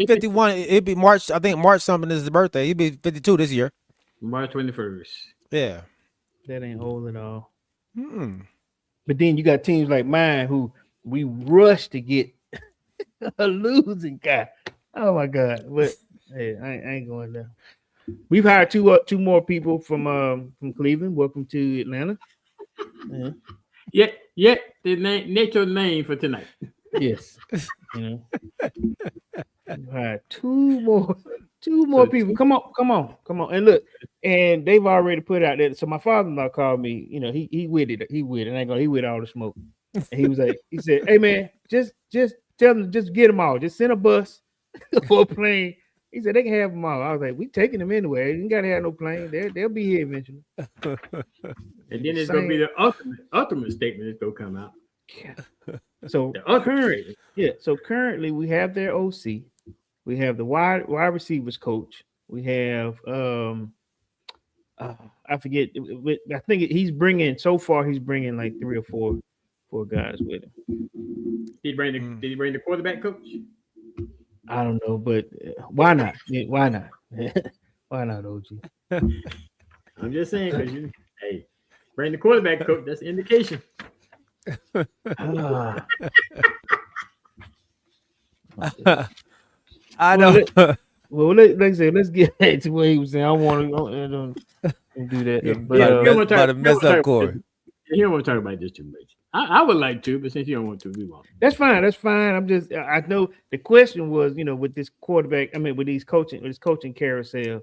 51. It'd be March. I think March something is his birthday. He'd be 52 this year. March 21st. Yeah. That ain't old at all. Mm-mm. But then you got teams like mine who we rush to get a losing guy. Oh my God! But hey, I ain't going there. We've hired two more people from Cleveland. Welcome to Atlanta. Yeah. Name your name for tonight. Yes. We've hired two more people. Come on. And look, and they've already put out there. So my father-in-law called me. He with it. He with all the smoke. And he was like, he said, "Hey man, just tell them, just get them all. Just send a bus or a plane." He said they can have them all. I was like, "We taking them anyway. You gotta have no plane. They'll be here eventually." And then it's gonna be the ultimate statement that's gonna come out. Yeah. So The other currently, So currently we have their OC, we have the wide receivers coach, we have I forget. I think he's bringing so far. He's bringing like 3 or 4 guys with him. Did he bring the quarterback coach? I don't know, but why not? Yeah, why not? Why not, OG? I'm just saying because hey, bring the quarterback coach. That's an indication. I don't. Well, like I said, let's get back to what he was saying. I want to do that. But about to mess up Corey. You don't want to talk about this too much. I would like to, but since you don't want to, we won't. That's fine. I know the question was, with this quarterback. I mean, with this coaching carousel.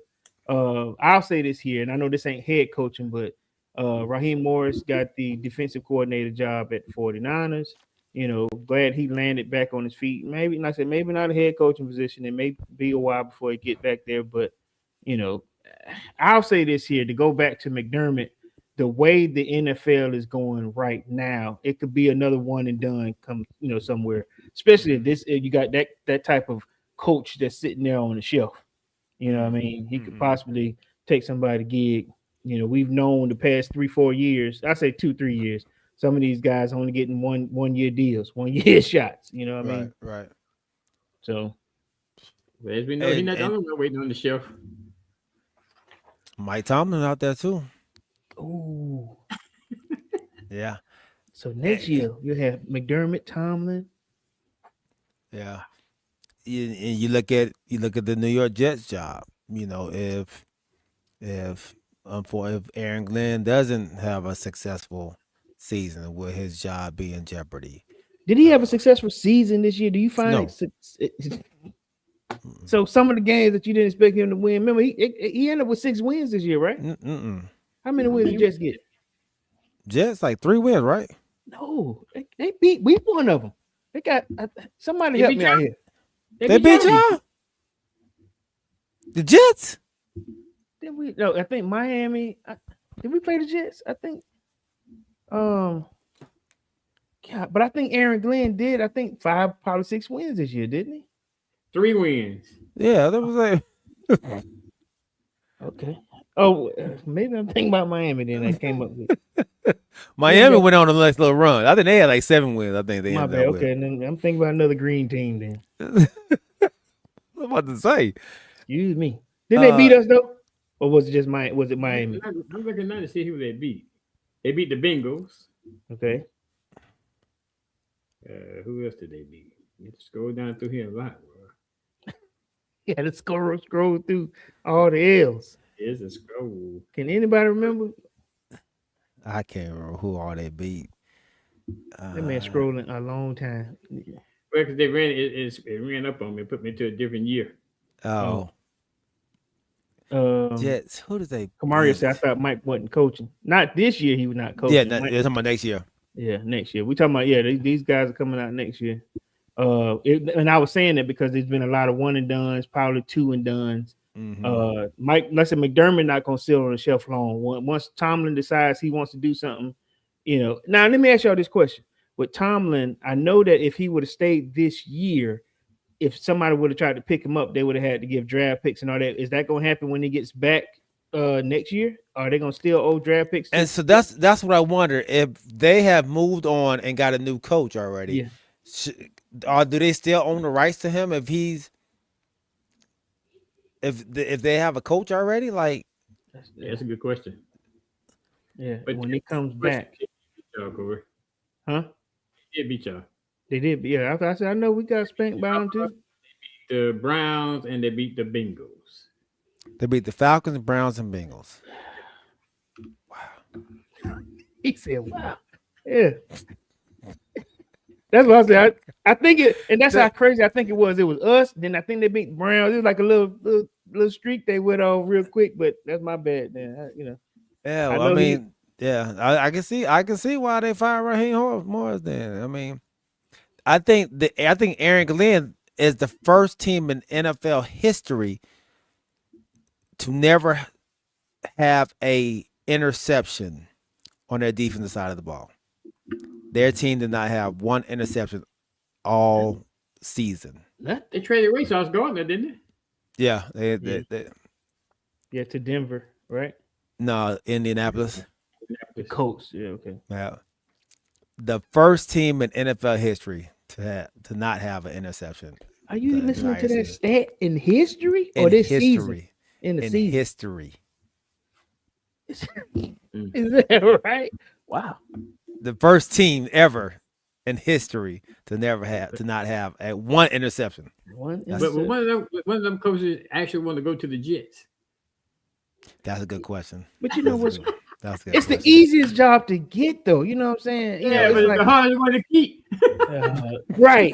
I'll say this here, and I know this ain't head coaching, but Raheem Morris got the defensive coordinator job at the 49ers. Glad he landed back on his feet. Maybe, like I said, maybe not a head coaching position. It may be a while before he get back there, but I'll say this here to go back to McDermott. The way the NFL is going right now, it could be another one and done come, somewhere. Especially if you got that type of coach that's sitting there on the shelf. You know what I mean? He could possibly take somebody gig. We've known the past 3-4 years. I say 2-3 years. Some of these guys only getting 1 year deals, 1 year shots. You know what I mean? Right. So, as we know, he's not the only one waiting on the shelf. Mike Tomlin out there too. Ooh. Yeah. So next year you have McDermott, Tomlin. Yeah. And you look at the New York Jets job. If Aaron Glenn doesn't have a successful season, will his job be in jeopardy? Did he have a successful season this year? Do you find it? So some of the games that you didn't expect him to win, remember he ended up with 6 wins this year, right? How many wins did the Jets get? Jets like 3 wins, right? No, they beat one of them. They got somebody help me out here. They beat y'all? The Jets? I think Miami. Did we play the Jets? I think. God, but I think Aaron Glenn did. I think 5, probably 6 wins this year, didn't he? 3 wins. Yeah, that was like. Okay. Oh, maybe I'm thinking about Miami. Then I came up with. Miami went on a nice little run. I think they had like 7 wins. I think they My ended bad. up Okay, and then I'm thinking about another green team. Then. I'm about to say. Excuse me. Didn't they beat us though, or was it just Was it Miami? I'm looking now to see who they beat. They beat the Bengals. Okay. Who else did they beat? You have to scroll down through here a lot, bro. Yeah, let's scroll through all the L's. It's a scroll. Can anybody remember? I can't remember who all they beat. That man scrolling a long time. Well, because they ran it ran up on me, put me to a different year. Jets. Who did they? Kamaria said, "I thought Mike wasn't coaching. Not this year. He was not coaching. Yeah, they're talking about next year. Yeah, next year. We talking about these guys are coming out next year. And I was saying that because there's been a lot of 1 and dones, probably 2 and dones. Mike, let's say McDermott not gonna sit on the shelf long. Once Tomlin decides he wants to do something, Now let me ask y'all this question: with Tomlin, I know that if he would have stayed this year, if somebody would have tried to pick him up, they would have had to give draft picks and all that. Is that gonna happen when he gets back next year? Are they gonna still owe draft picks? And so that's what I wonder, if they have moved on and got a new coach already. Yeah. Do they still own the rights to him if they have a coach already? Like, that's a good question. Yeah, but when he comes back, huh? They beat y'all. They did. Yeah, I said I know we got spanked by them too. The Browns and they beat the Bengals. They beat the Falcons, Browns, and Bengals. Wow. He said, "Wow." Yeah. That's what I said. I think it, and that's how crazy I think it was. It was us. Then I think they beat the Browns. It was like a little streak they went on real quick, but that's my bad. Then Yeah, well, I can see why they fired Raheem Morris. Then I think Aaron Glenn is the first team in NFL history to never have a interception on their defensive side of the ball. Their team did not have one interception all season. They traded Racehorse Gardner, didn't they? Yeah, Yeah, to Denver, right? no, Indianapolis. The Colts. Yeah, okay. Yeah. The first team in NFL history to not have an interception. Are you The listening to entire that season. stat in history or In this history. season? In the In season. history. Is that right? Wow. The first team ever in history to not have one interception. One That's- But interception. one of them coaches actually want to go to the Jets. That's a good question. But you know what's That's a good it's the question. easiest job to get though. You know what I'm saying? You know, Yeah, it's but it's like, the hardest one to keep. right.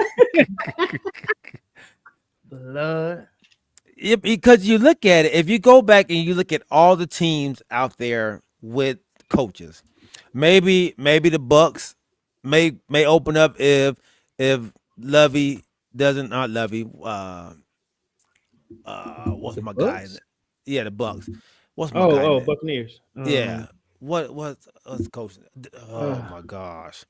Blood. Yeah, because you look at it, if you go back and you look at all the teams out there with coaches, maybe the Bucks may open up if Lovey doesn't not Lovey. What's The my guy? Bucks? Yeah, the Bucks. What's my guy? Oh, name? Buccaneers. Yeah. What's coach? Oh my gosh.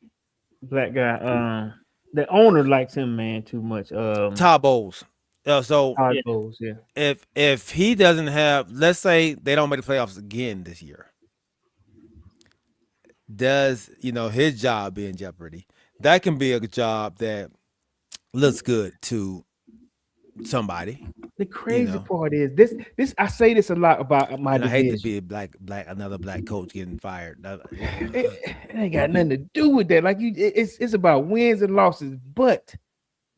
Black guy. The owner likes him, man, too much. Todd Bowles. So Todd Yeah. Bowles, yeah. if he doesn't have, let's say they don't make the playoffs again this year, does his job be in jeopardy? That can be a job that looks good to somebody. The crazy know. part is this. I say this a lot about my And I hate division. to be another black coach getting fired. It ain't got nothing to do with that. Like it's about wins and losses. But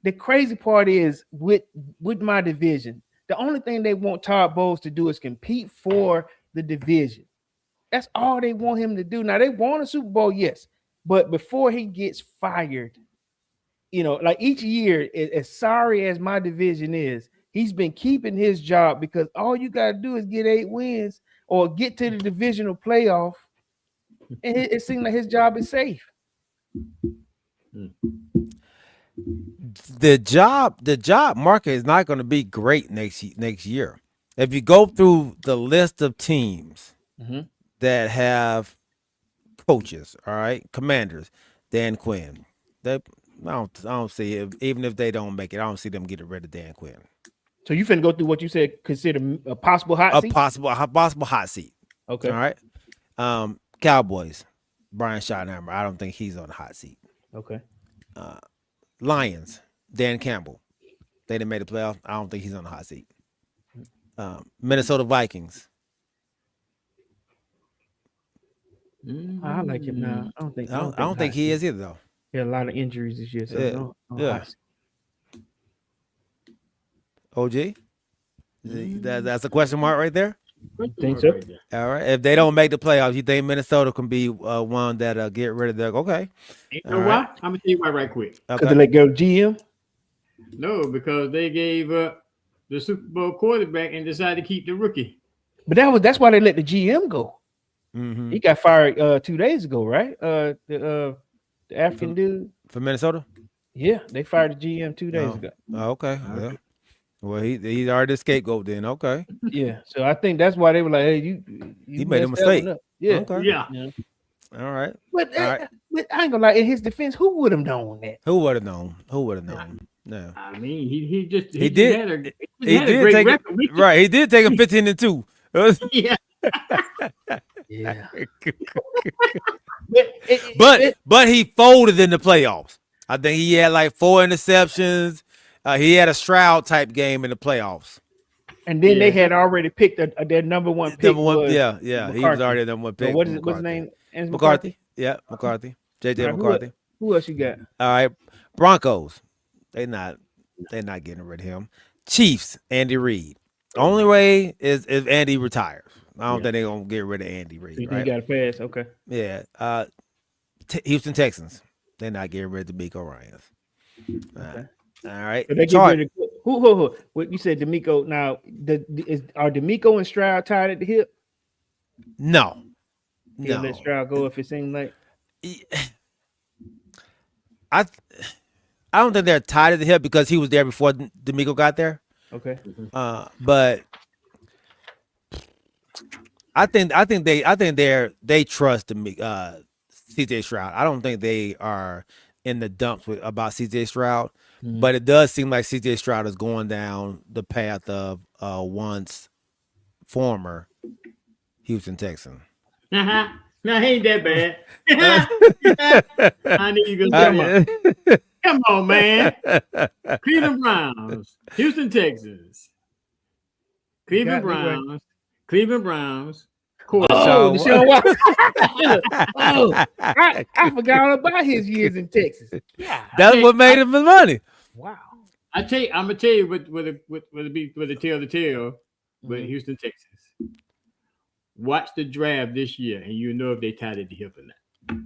the crazy part is with my division, the only thing they want Todd Bowles to do is compete for the division. That's all they want him to do. Now they want a Super Bowl, yes, but before he gets fired, like each year, as sorry as my division is, he's been keeping his job because all you got to do is get 8 wins or get to the divisional playoff, and it seems like his job is safe. The job market is not going to be great next year. If you go through the list of teams that have coaches, all right, commanders, Dan Quinn, I don't see it. Even if they don't make it, I don't see them getting rid of Dan Quinn. So you finna go through what you said, consider a possible hot seat? Possible hot seat. Okay. All right. Cowboys, Brian Schottenheimer. I don't think he's on the hot seat. Okay. Lions, Dan Campbell. They didn't make the playoff. I don't think he's on the hot seat. Minnesota Vikings. I like him now. I don't think he is either though. He had a lot of injuries this year. So Yeah. no Yeah. hot seat. OG? That's a question mark right there. Think so? All right. If they don't make the playoffs, you think Minnesota can be one that get rid of their okay? You know All why? right. I'm gonna tell you why right quick. Because they let go GM. No, because they gave up the Super Bowl quarterback and decided to keep the rookie. But that's why they let the GM go. Mm-hmm. He got fired 2 days ago, right? The African dude For Minnesota? Yeah, they fired the GM 2 days ago. Oh, okay. Yeah. Well, he's already a scapegoat then. Okay. Yeah, so I think that's why they were like, "Hey, you He made a messed that one mistake. up." Yeah, Okay. Yeah. All right. But, All right. but I ain't gonna lie. In his defense, who would have known that? Who would have known? No. I mean, he did. He Had a did great take it. record. We- Right. He did take a 15-2. Yeah. Yeah, But he folded in the playoffs. I think he had like 4 interceptions. He had a Stroud type game in the playoffs. and then they Yeah. had already picked their number one pick. Number one, was yeah. He was McCarthy. already the number one So pick. what's his name? Anthony McCarthy. Yeah, McCarthy. JJ All right, McCarthy. Who else you got? All right, Broncos. They're not getting rid of him. Chiefs. Andy Reid. Only way is if Andy retires. I don't think they're gonna get rid of Andy Reid. You Right? got to pass. Okay. Yeah. Houston Texans. They're not getting rid of D'Amico Ryans. Okay. All right. So they get rid of who? What you said, D'Amico? Now, are D'Amico and Stroud tied at the hip? No. Yeah, let Stroud go if it seems like. I don't think they're tied at the hip because he was there before D'Amico got there. Okay. But I think they trust CJ Stroud. I don't think they are in the dumps about CJ Stroud, Mhm. but it does seem like CJ Stroud is going down the path of once former Houston Texan. No, he ain't that bad. I knew you gonna say that. Come on, man. Cleveland Browns, Houston Texans, Cleveland got me right. Browns, Cleveland Browns. Oh, Deshaun Deshaun Watson. Oh, I forgot all about his years in Texas. Yeah, That's what made him his money. wow. I'm gonna tell you what the tale to tell with Houston Texans. Watch the draft this year, and you know if they tied at the hip or not.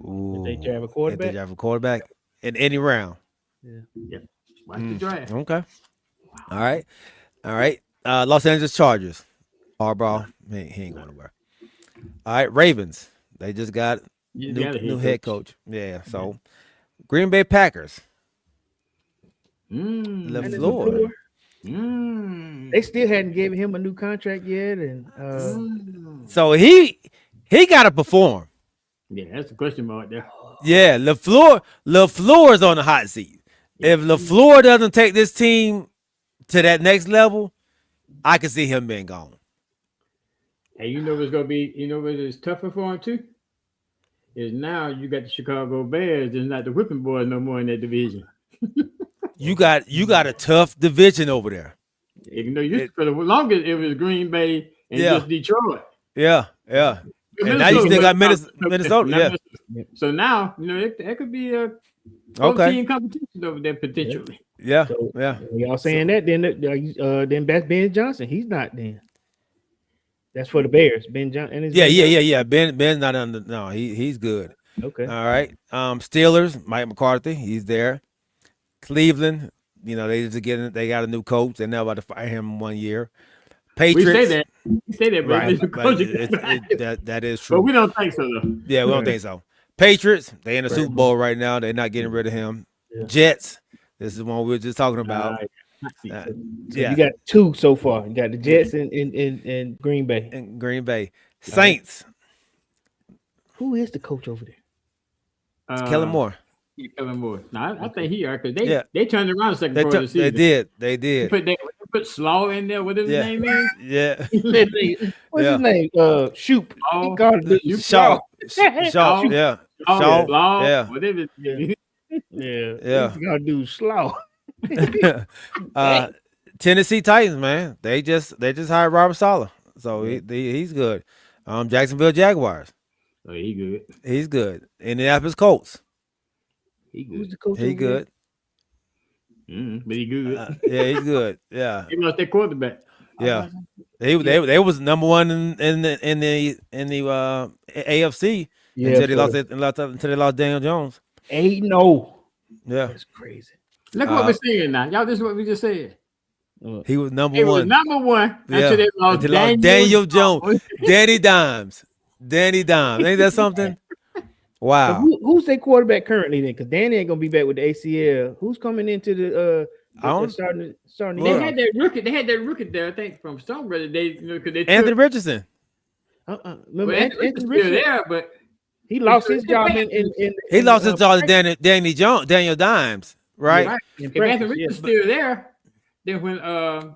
Ooh, If they draft a if quarterback, they draft a quarterback in any round. Yeah. Watch the draft. Okay. All right. Los Angeles Chargers. Harbaugh, he ain't going nowhere. All right, Ravens. They just got new head coach. Yeah. So, Green Bay Packers. LaFleur. They still hadn't given him a new contract yet, and So he got to perform. Yeah, that's the question mark there. Yeah, LaFleur is on the hot seat. If LaFleur doesn't take this team to that next level, I can see him being gone. And you know what's gonna be, you know what is tougher for him too? Is now you got the Chicago Bears, there's not the whipping boys no more in that division. You got a tough division over there. You know, for the longest it was Green Bay and just Detroit. Yeah. And now you still got Minnesota. Yeah. So now, you know, that could be a team competition over there potentially. Yeah. so, Yeah. y'all saying that, then that's Ben Johnson. He's not then. That's for the Bears. Ben Johnson. Yeah. Ben's not under. No, he's good. Okay. All right. Steelers, Mike McCarthy, he's there. Cleveland, you know, they got a new coach. They're now about to fire him in 1 year. Patriots. We say that, but right. That is true. But we don't think so though. Yeah, we don't think so. Patriots, they in the Super Bowl right now. They're not getting rid of him. Yeah. Jets, this is one we were just talking about. So you got two so far. You got the Jets and Green Bay. And Green Bay. Saints. Who is the coach over there? It's Kellen Moore. Kellen Moore. Now I think he are because they turned around the second part of the season. They did. They put Slaw in there. Whatever his name is. Yeah. What's his name? Shoop. Shaw. Shaw. Yeah. Shaw. Law. Yeah. Whatever. Yeah. He's gotta do Slaw. Tennessee Titans, man. They just hired Robert Saleh, so he's good. Jacksonville Jaguars. Oh, he good. He's good. Indianapolis Colts. He good. Who's the coach? He good. But he good. Yeah, he's good. Yeah. He lost their quarterback. Yeah. They was number one in the AFC until they lost Daniel Jones. 8-0. Yeah. That's crazy. Look what we're saying now. Y'all, this is what we just said. He was number He one. was number one until they lost Daniel Jones. Danny Dimes. Ain't that something? Wow. Who's their quarterback currently then? Because Danny ain't gonna be back with the ACL. Who's coming into the starting? They had that rookie. They had that rookie there, I think, from Stonebridge. They Anthony Richardson. Remember Anthony Richardson still there, but he lost his job he lost his job to Daniel Dimes, right? If Anthony Richardson's still there, then when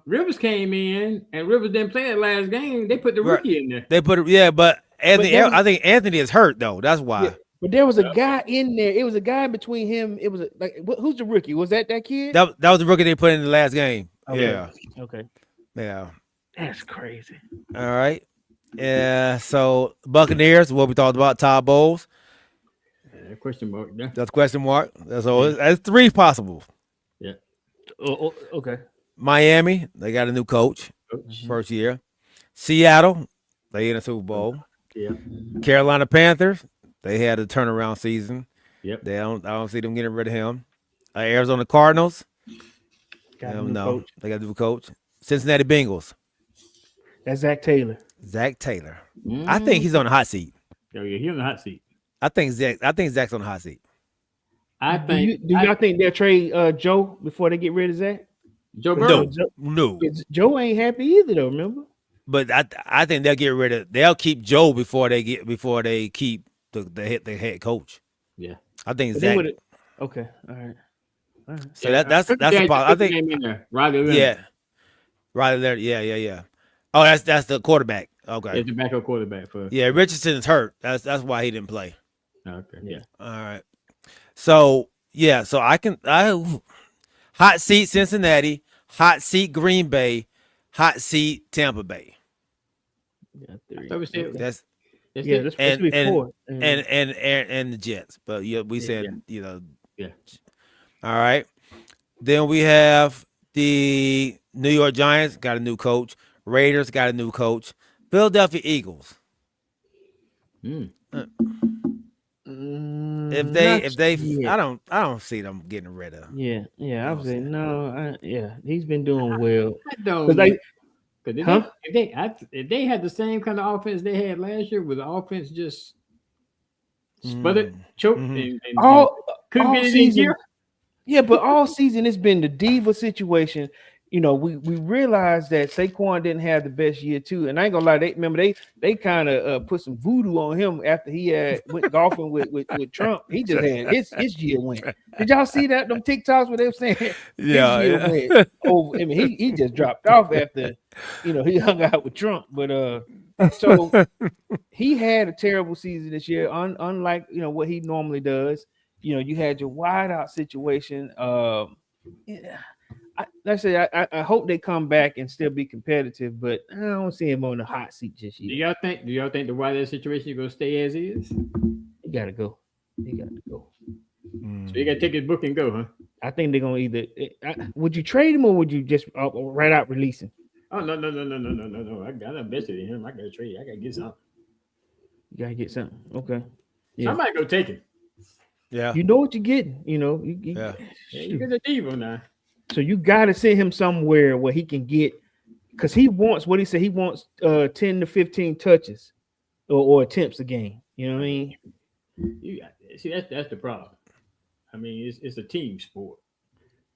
Rivers came in and Rivers didn't play that last game, they put the rookie in there. They put it, but Anthony. I think Anthony is hurt though. That's why. Yeah. But there was a guy in there. It was a guy between him. It was who's the rookie? Was that kid? That was the rookie they put in the last game. Okay. Yeah. Okay. Yeah. That's crazy. All right. Yeah. So Buccaneers, what we talked about, Todd Bowles. Question mark. Yeah. That's question mark. That's three possible. Yeah. Okay. Miami, they got a new coach. First year. Seattle, they in a Super Bowl. Yeah. Carolina Panthers, they had a turnaround season. Yep. I don't see them getting rid of him. Arizona Cardinals. They got a new coach. Cincinnati Bengals. That's Zach Taylor. I think he's on the hot seat. Oh yeah, he's on the hot seat. I think Zach's on the hot seat. Do y'all think they'll trade Joe before they get rid of Zach? Joe Burrow? No. Joe ain't happy either though, remember? But I think they'll keep Joe before they keep the head coach. Yeah. I think But Zach. okay, all right. So that's the part. I think. Name in there. Riley Leonard. Yeah. Riley there. Yeah. Oh, that's the quarterback. Okay. It's the backup quarterback for. Yeah, Richardson's hurt. That's why he didn't play. Okay. Yeah. All right. So hot seat Cincinnati, hot seat Green Bay, hot seat Tampa Bay. Yeah, three. So we said- Okay. That's Yeah, that's supposed to be four. and the Jets. But yeah, we said Yeah. All right. Then we have the New York Giants got a new coach. Raiders got a new coach. Philadelphia Eagles. If they, I don't see them getting rid of. Yeah, I was saying no. He's been doing well. If they had the same kind of offense they had last year, with the offense just sputtered, choked, and couldn't get it in gear. Yeah, but all season it's been the diva situation. You know, we realized that Saquon didn't have the best year too, and I ain't gonna lie. They kind of put some voodoo on him after he went golfing with Trump. He just had his year went. Did y'all see that? Them TikToks where they were saying his year went over. I mean, he just dropped off after he hung out with Trump. But so he had a terrible season this year, unlike what he normally does. You had your wideout situation. I hope they come back and still be competitive, but I don't see him on the hot seat just yet. Do y'all think the wideout situation is gonna stay as is? He gotta go. So you gotta take his book and go, huh? I think they're gonna either. Would you trade him or would you just right out release him? Oh no! I got invested in him. I gotta trade. I gotta get something. You gotta get something. Okay. Yeah. Somebody go take him. Yeah. You know what you're getting. You get the diva now. So you gotta send him somewhere where he can get, because he wants what he said. He wants 10 to 15 touches or attempts a game. You know what I mean? See, that's the problem. I mean, it's a team sport,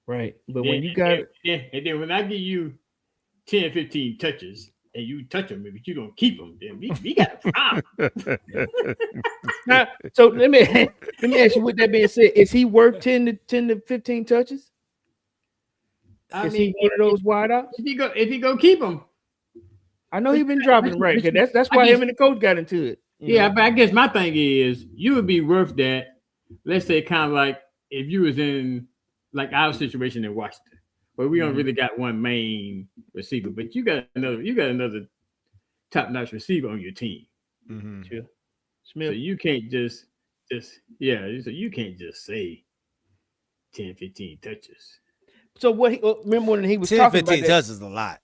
right? But when you got and then when I give you 10, 15 touches and you touch them, but you don't keep them, then we got a problem. Now, so let me ask you. With that being said, is he worth 10 to 15 touches? Is he one of those wideouts? If he go keep them, I know he's been dropping right. That's why him and the coach got into it. But I guess my thing is you would be worth that. Let's say kind of like if you was in like our situation in Washington, where we don't really got one main receiver, but you got another top-notch receiver on your team. Sure. Smith. So you can't just so you can't just say 10, 15 touches. So remember when he was 10, talking 15 about touches is a lot.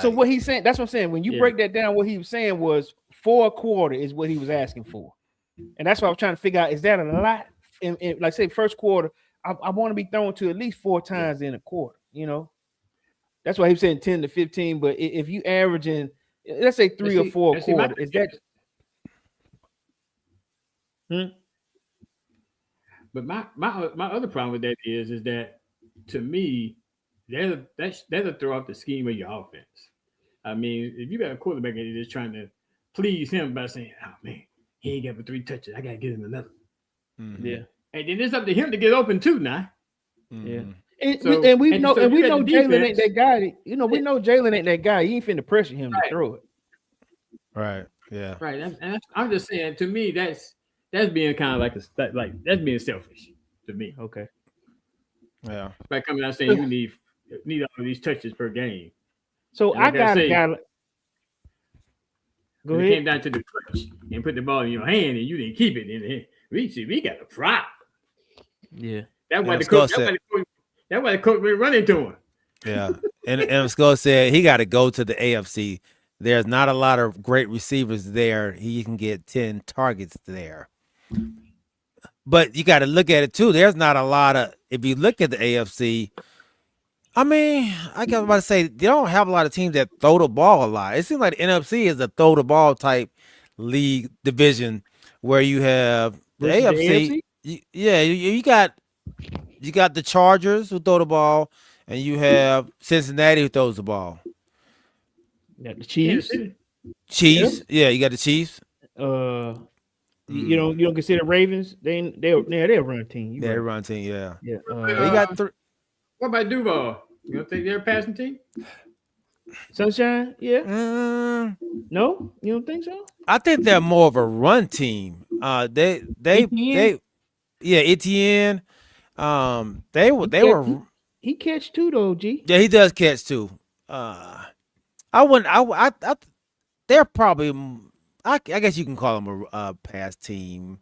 So what he's saying, that's what I'm saying. When you break that down, what he was saying was 4 quarter is what he was asking for. And that's what I was trying to figure out. Is that a lot? In like say first quarter, I want to be thrown to at least 4 times in a quarter, That's why he was saying 10 to 15. But if you averaging, let's say 3 or 4 quarters, is that But my other problem with that is that to me, that'll throw off the scheme of your offense. I mean, if you got a quarterback and you're just trying to please him by saying, "Oh man, he ain't got but 3 touches. I gotta get him another." Yeah, and then it's up to him to get open too now. Yeah, and we know Jalen ain't that guy. We know Jalen ain't that guy. He ain't finna pressure him to throw it. Right. Yeah. Right. I'm just saying. To me, that's being kind of that's being selfish to me. Okay. Yeah. By coming out saying you need all these touches per game. So I got a guy. Go ahead. It came down to the clutch and put the ball in your hand and you didn't keep it in there. We got a problem. Yeah. That's why the coach went running to him. Yeah. And Skull said he got to go to the AFC. There's not a lot of great receivers there. He can get 10 targets there. But you got to look at it too. There's not a lot of, if you look at the AFC, I mean, I got about to say, they don't have a lot of teams that throw the ball a lot. It seems like the NFC is a throw the ball type league division where you have the AFC. You got the Chargers who throw the ball, and you have Cincinnati who throws the ball. You got the Chiefs. Chiefs. Yeah, you got the Chiefs. You don't consider Ravens? They're a run team. Yeah, they're run team. Yeah. Yeah. But you got 3. What about Duval? You don't think they're a passing team? Sunshine? Yeah. No, you don't think so? I think they're more of a run team. Etienne? Etienne. They were. He catch too though, G. Yeah, he does catch too. I wouldn't. I they're probably. I guess you can call them a pass team,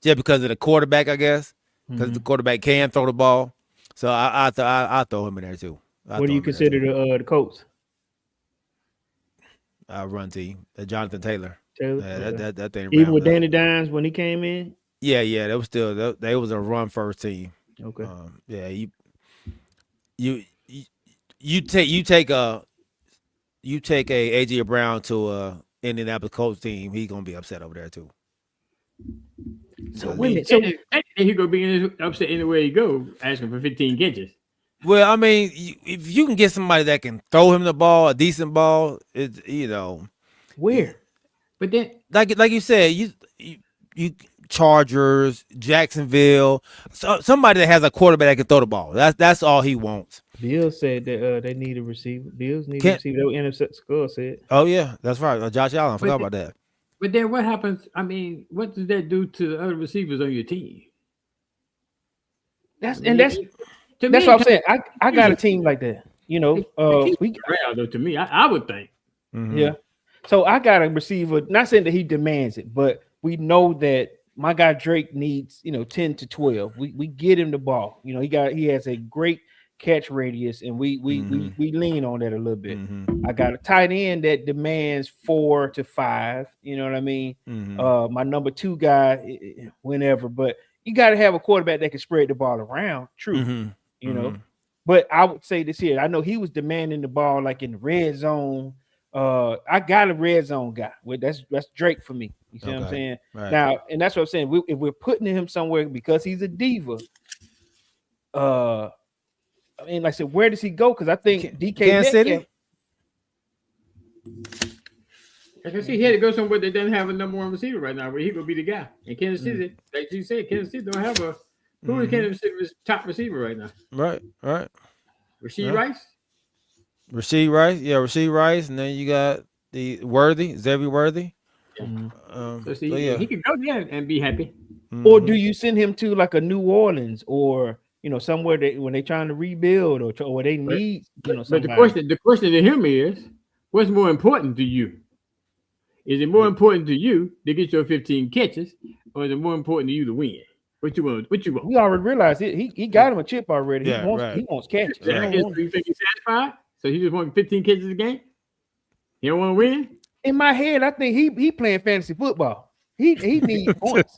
just because of the quarterback. I guess because the quarterback can throw the ball. So I throw him in there too. What do you consider the Colts? Run team, Jonathan Taylor. Yeah, that thing. Even with Danny Dimes when he came in. Yeah, they was still they was a run first team. Okay. You take a AJ Brown to a Indianapolis Colts team, he's gonna be upset over there too. So he gonna be upset anywhere he go, asking for 15 catches. Well, I mean, if you can get somebody that can throw him the ball, a decent ball, it's where. But then, like you said, you Chargers, Jacksonville, somebody that has a quarterback that can throw the ball. That's all he wants. Bill said that they need a receiver. Bills need a receiver. That was intercept Skull said. Oh yeah, that's right. Josh Allen. I forgot about that. But then what happens? I mean, what does that do to the other receivers on your team? That's what I'm saying. I got a team like that. You know, though, to me, I would think. Mm-hmm. Yeah. So I got a receiver. Not saying that he demands it, but we know that my guy Drake needs 10 to 12. We get him the ball. He has a great catch radius, and we lean on that a little bit. Mm-hmm. I got a tight end that demands 4 to 5. You know what I mean? Mm-hmm. My number 2 guy, whenever, but you got to have a quarterback that can spread the ball around. True. Mm-hmm. You know, but I would say this here. I know he was demanding the ball like in the red zone. I got a red zone guy. That's Drake for me. You see what I'm saying? Right. Now, and that's what I'm saying. If we're putting him somewhere because he's a diva, I mean, like I said, where does he go? Because I think DK Kansas City. I can see he had to go somewhere that doesn't have a number 1 receiver right now, where he gonna be the guy. In Kansas City, like you said, Kansas City don't have a who is Kansas City's top receiver right now? Right. Rasheed Rice. Rasheed Rice, and then you got the Xavier Worthy. Yeah. He could go there and be happy. Or do you send him to like a New Orleans or somewhere that when they're trying to rebuild or they need But the question to him is, what's more important to you? Is it more important to you to get your 15 catches, or is it more important to you to win? What you want? We already realized it. He got him a chip already. Yeah, he wants catches. Yeah, you think he's satisfied? So he just wants 15 catches a game? He don't want to win? In my head, I think he playing fantasy football. He needs points.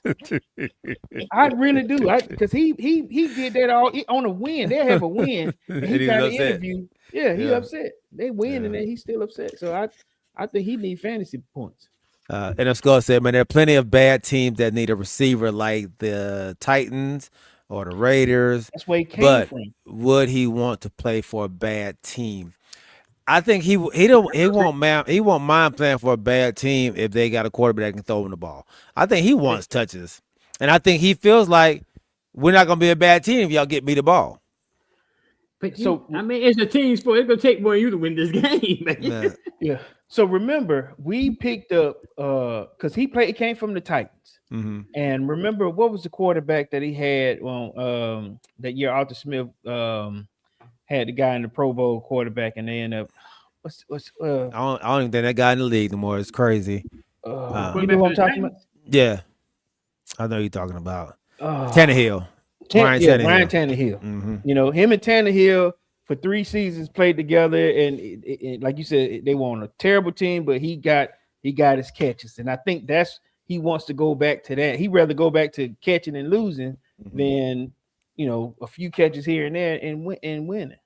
I really do. Because he did that all on a win. They have a win. And he got an interview. Yeah, he upset. They win and then he's still upset. So I think he needs fantasy points. And as Scott said, man, there are plenty of bad teams that need a receiver like the Titans or the Raiders. That's where he came from. Would he want to play for a bad team? I think he won't mind playing for a bad team if they got a quarterback that can throw him the ball. I think he wants touches, and I think he feels like we're not gonna be a bad team if y'all get me the ball. But I mean, it's a team sport. It's gonna take more of you to win this game, man. Yeah. So remember, we picked up because he came from the Titans. Mm-hmm. And remember, what was the quarterback that he had that year? Arthur Smith had the guy in the Pro Bowl quarterback, and they end up I don't even think that guy in the league anymore. It's crazy. You know what I'm talking about? Yeah, I know you're talking about Tannehill. Ryan Tannehill. Mm-hmm. Him and Tannehill for 3 seasons played together, and it, like you said, they were on a terrible team, but he got his catches, and I think he wants to go back to that. He'd rather go back to catching and losing than a few catches here and there and winning.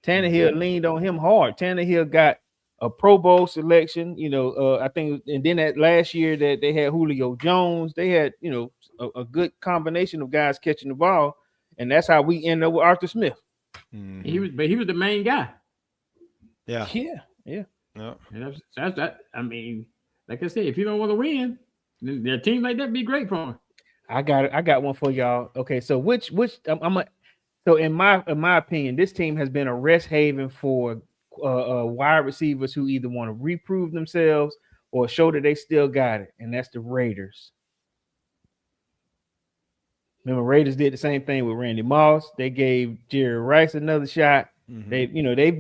Tannehill leaned on him hard. Tannehill got a Pro Bowl selection, I think, and then that last year that they had Julio Jones, they had a good combination of guys catching the ball, and that's how we ended up with Arthur Smith. Mm-hmm. He was the main guy. Yeah. And that's that. I mean, like I said, if you don't want to win, A team like that be great for him. I got one for y'all. Okay, so so in my opinion, this team has been a rest haven for wide receivers who either want to reprove themselves or show that they still got it, and that's the Raiders. Remember, Raiders did the same thing with Randy Moss. They gave Jerry Rice another shot. Mhm. They've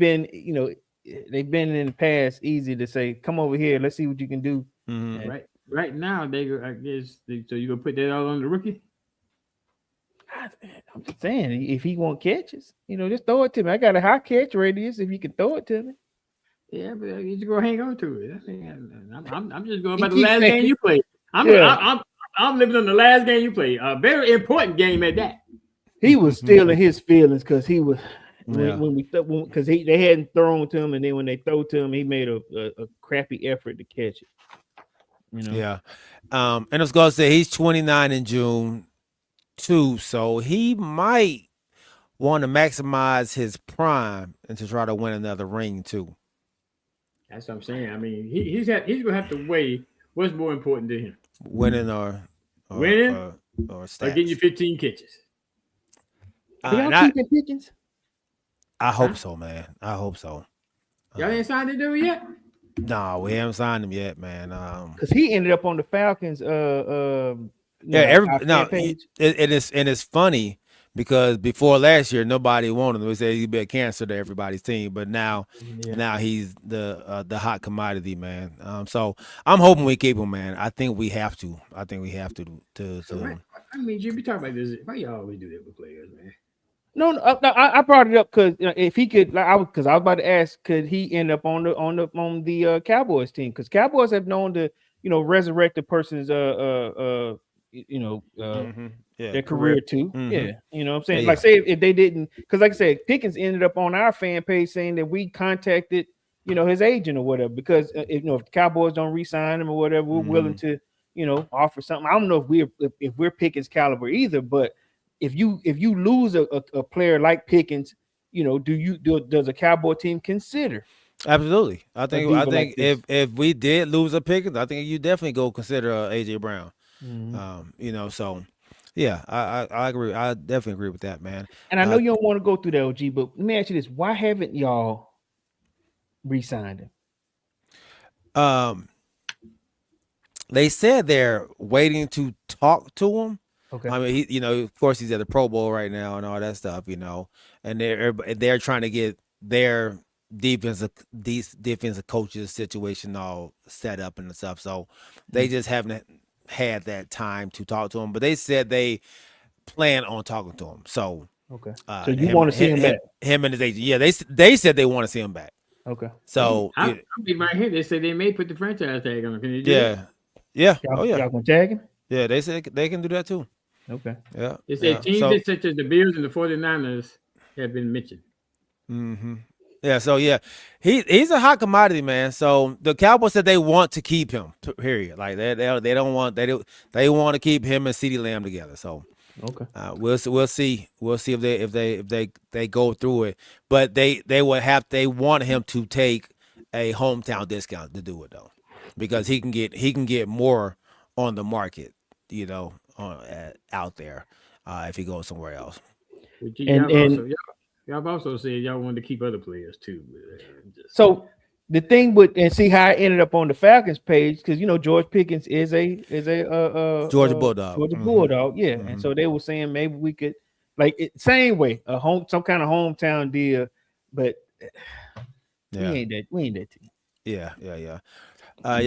been in the past easy to say, come over here, let's see what you can do. Mhm. And Right now, I guess so. You gonna put that all on the rookie? I'm just saying, if he want catches, just throw it to me. I got a high catch radius. If you can throw it to me, Yeah, but you just go hang on to it. I'm just going He by the keeps last saying- game you played. I'm living on the last game you played. A very important game at that. he was still in his feelings because he was Yeah. because they hadn't thrown to him, and then when they throw to him, he made a crappy effort to catch it. Yeah. And I was gonna say he's 29 in June too, so he might want to maximize his prime and to try to win another ring too. That's what I'm saying. I mean, he's gonna have to weigh what's more important to him: Winning or Winning or or stats. getting you 15 catches. Are And y'all keeping Pickens? I hope so, man. I hope so. Y'all ain't signed the dude yet. No, we haven't signed him yet, man. Because he ended up on the Falcons. Yeah, it's funny because before last year nobody wanted him. We said he'd be a cancer to everybody's team, but now he's the hot commodity, man. So I'm hoping we keep him, man. I think we have to. So I mean, you be talking about this. Why y'all always do that with players, man? No, I brought it up because if he could, I was about to ask, could he end up on the Cowboys team? Because Cowboys have known to resurrect a person's their career too. Mhm. Yeah, you know what I'm saying. Yeah. Like say if they didn't, because like I said, Pickens ended up on our fan page saying that we contacted his agent or whatever because if the Cowboys don't re-sign him or whatever, we're willing to offer something. I don't know if we're Pickens caliber either, but if you lose a player like Pickens, does a Cowboy team consider? Absolutely. I think like if we did lose a Pickens, I think you definitely go consider AJ Brown. Mhm. So yeah, I agree. I definitely agree with that, man. And I know you don't want to go through that, OG, but let me ask you this: why haven't y'all re-signed him? They said they're waiting to talk to him. Okay. I mean, of course, he's at the Pro Bowl right now and all that stuff, and they're trying to get their defensive coaches situation all set up and stuff. So they just haven't had that time to talk to him. But they said they plan on talking to him. So okay. So you want to see him back? Him and his agent. Yeah, they said they want to see him back. Okay. So I'll be right here. They say they may put the franchise tag on him. Can you do yeah. Yeah. Y'all gonna tag him? Yeah, they said they can do that too. Okay. Yeah. They said teams such as the Bills and the 49ers have been mentioned. Mm-hmm. Yeah, so yeah, he's a hot commodity, man. So the Cowboys said they want to keep him. Period. Like they don't want they want to keep him and CeeDee Lamb together. So okay, we'll see if they go through it. But they want him to take a hometown discount to do it though, because he can get more on the market, out there if he goes somewhere else. Y'all have also said y'all wanted to keep other players too. So the thing and see how I ended up on the Falcons page because George Pickens is a Georgia Bulldog. Georgia Bulldog, yeah. And so they were saying maybe we could same way some kind of hometown deal, but we ain't that team. Yeah. You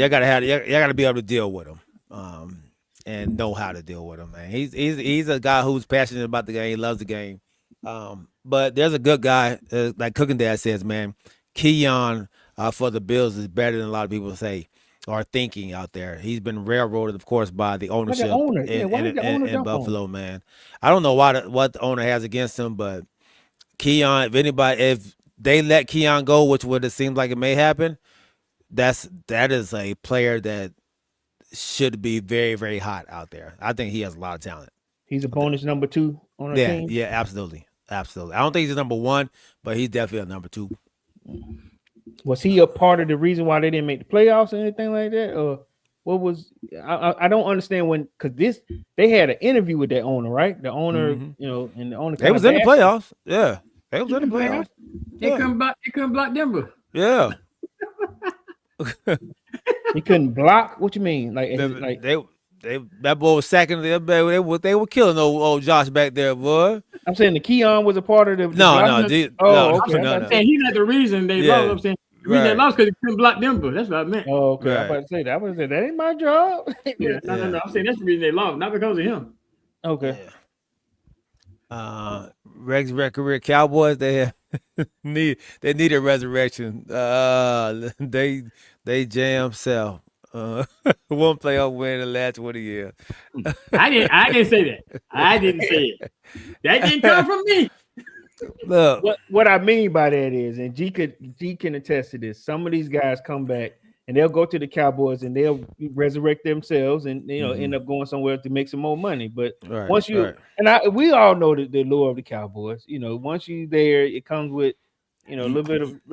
gotta be able to deal with him. And know how to deal with him, man. He's a guy who's passionate about the game. He loves the game. But there's a good guy, like Cooking Dad says, man. Keon for the Bills is better than a lot of people say or thinking out there. He's been railroaded, of course, by the ownership in Buffalo, man. I don't know what the owner has against him, but Keon, if they let Keon go, which would it seem like it may happen, that is a player that should be very, very hot out there. I think he has a lot of talent. He's a bonus number 2 on our team. Yeah, absolutely. I don't think he's number 1, but he's definitely a number 2. Was he a part of the reason why they didn't make the playoffs or anything like that? Or what was I don't understand when because they had an interview with that owner, right? The owner, and the owner They was in the playoffs. Yeah, they was in the playoffs. They couldn't block Denver. Yeah. He couldn't block. What you mean? Like that boy was sacking them. They were killing old Josh back there, boy. I'm saying the Keon was a part of the No. okay. I'm saying he's not the reason they lost. I'm saying the reason they lost because they couldn't block Denver. That's what I meant. Oh, okay. Right. I'm about to say that. I was saying that ain't my job. No. I'm saying that's the reason they lost, not because of him. Okay. Rex career Cowboys, they need a resurrection. They jam Sal. One playoff win in the last 20 years. I didn't say that. I didn't say it. That didn't come from me. Look, what I mean by that is, and G can attest to this. Some of these guys come back and they'll go to the Cowboys and they'll resurrect themselves and end up going somewhere to make some more money. But once you we all know the lure of the Cowboys. Once you there, it comes with a little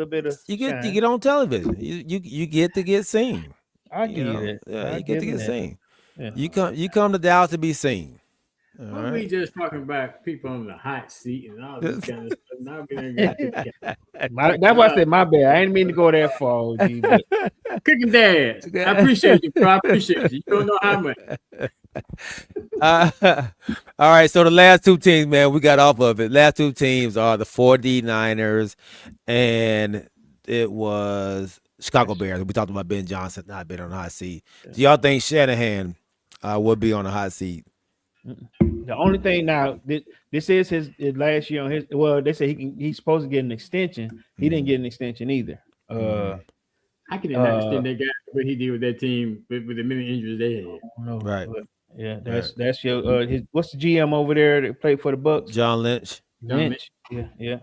bit of you get on television. You get to get seen. I get it. Yeah, you get to get seen. Yeah. You come to Dallas to be seen. Why we just talking about people on the hot seat and all this kind of stuff? Now that's why I said my bad. I didn't mean to go that far. OG, but... Cooking dads. I appreciate you, bro. I appreciate you. You don't know how much. All right, so the last two teams, man, we got off of it. Last two teams are the 49ers, and it was Chicago Bears. We talked about Ben Johnson not being on the hot seat. Do y'all think Shanahan would be on the hot seat? The only thing now, this is his last year on his. Well, they say he's supposed to get an extension. He didn't get an extension either. I can understand that guy what he did with that team with the many injuries they had. Right. Yeah, that's your what's the GM over there that played for the Bucks? John Lynch. Yeah.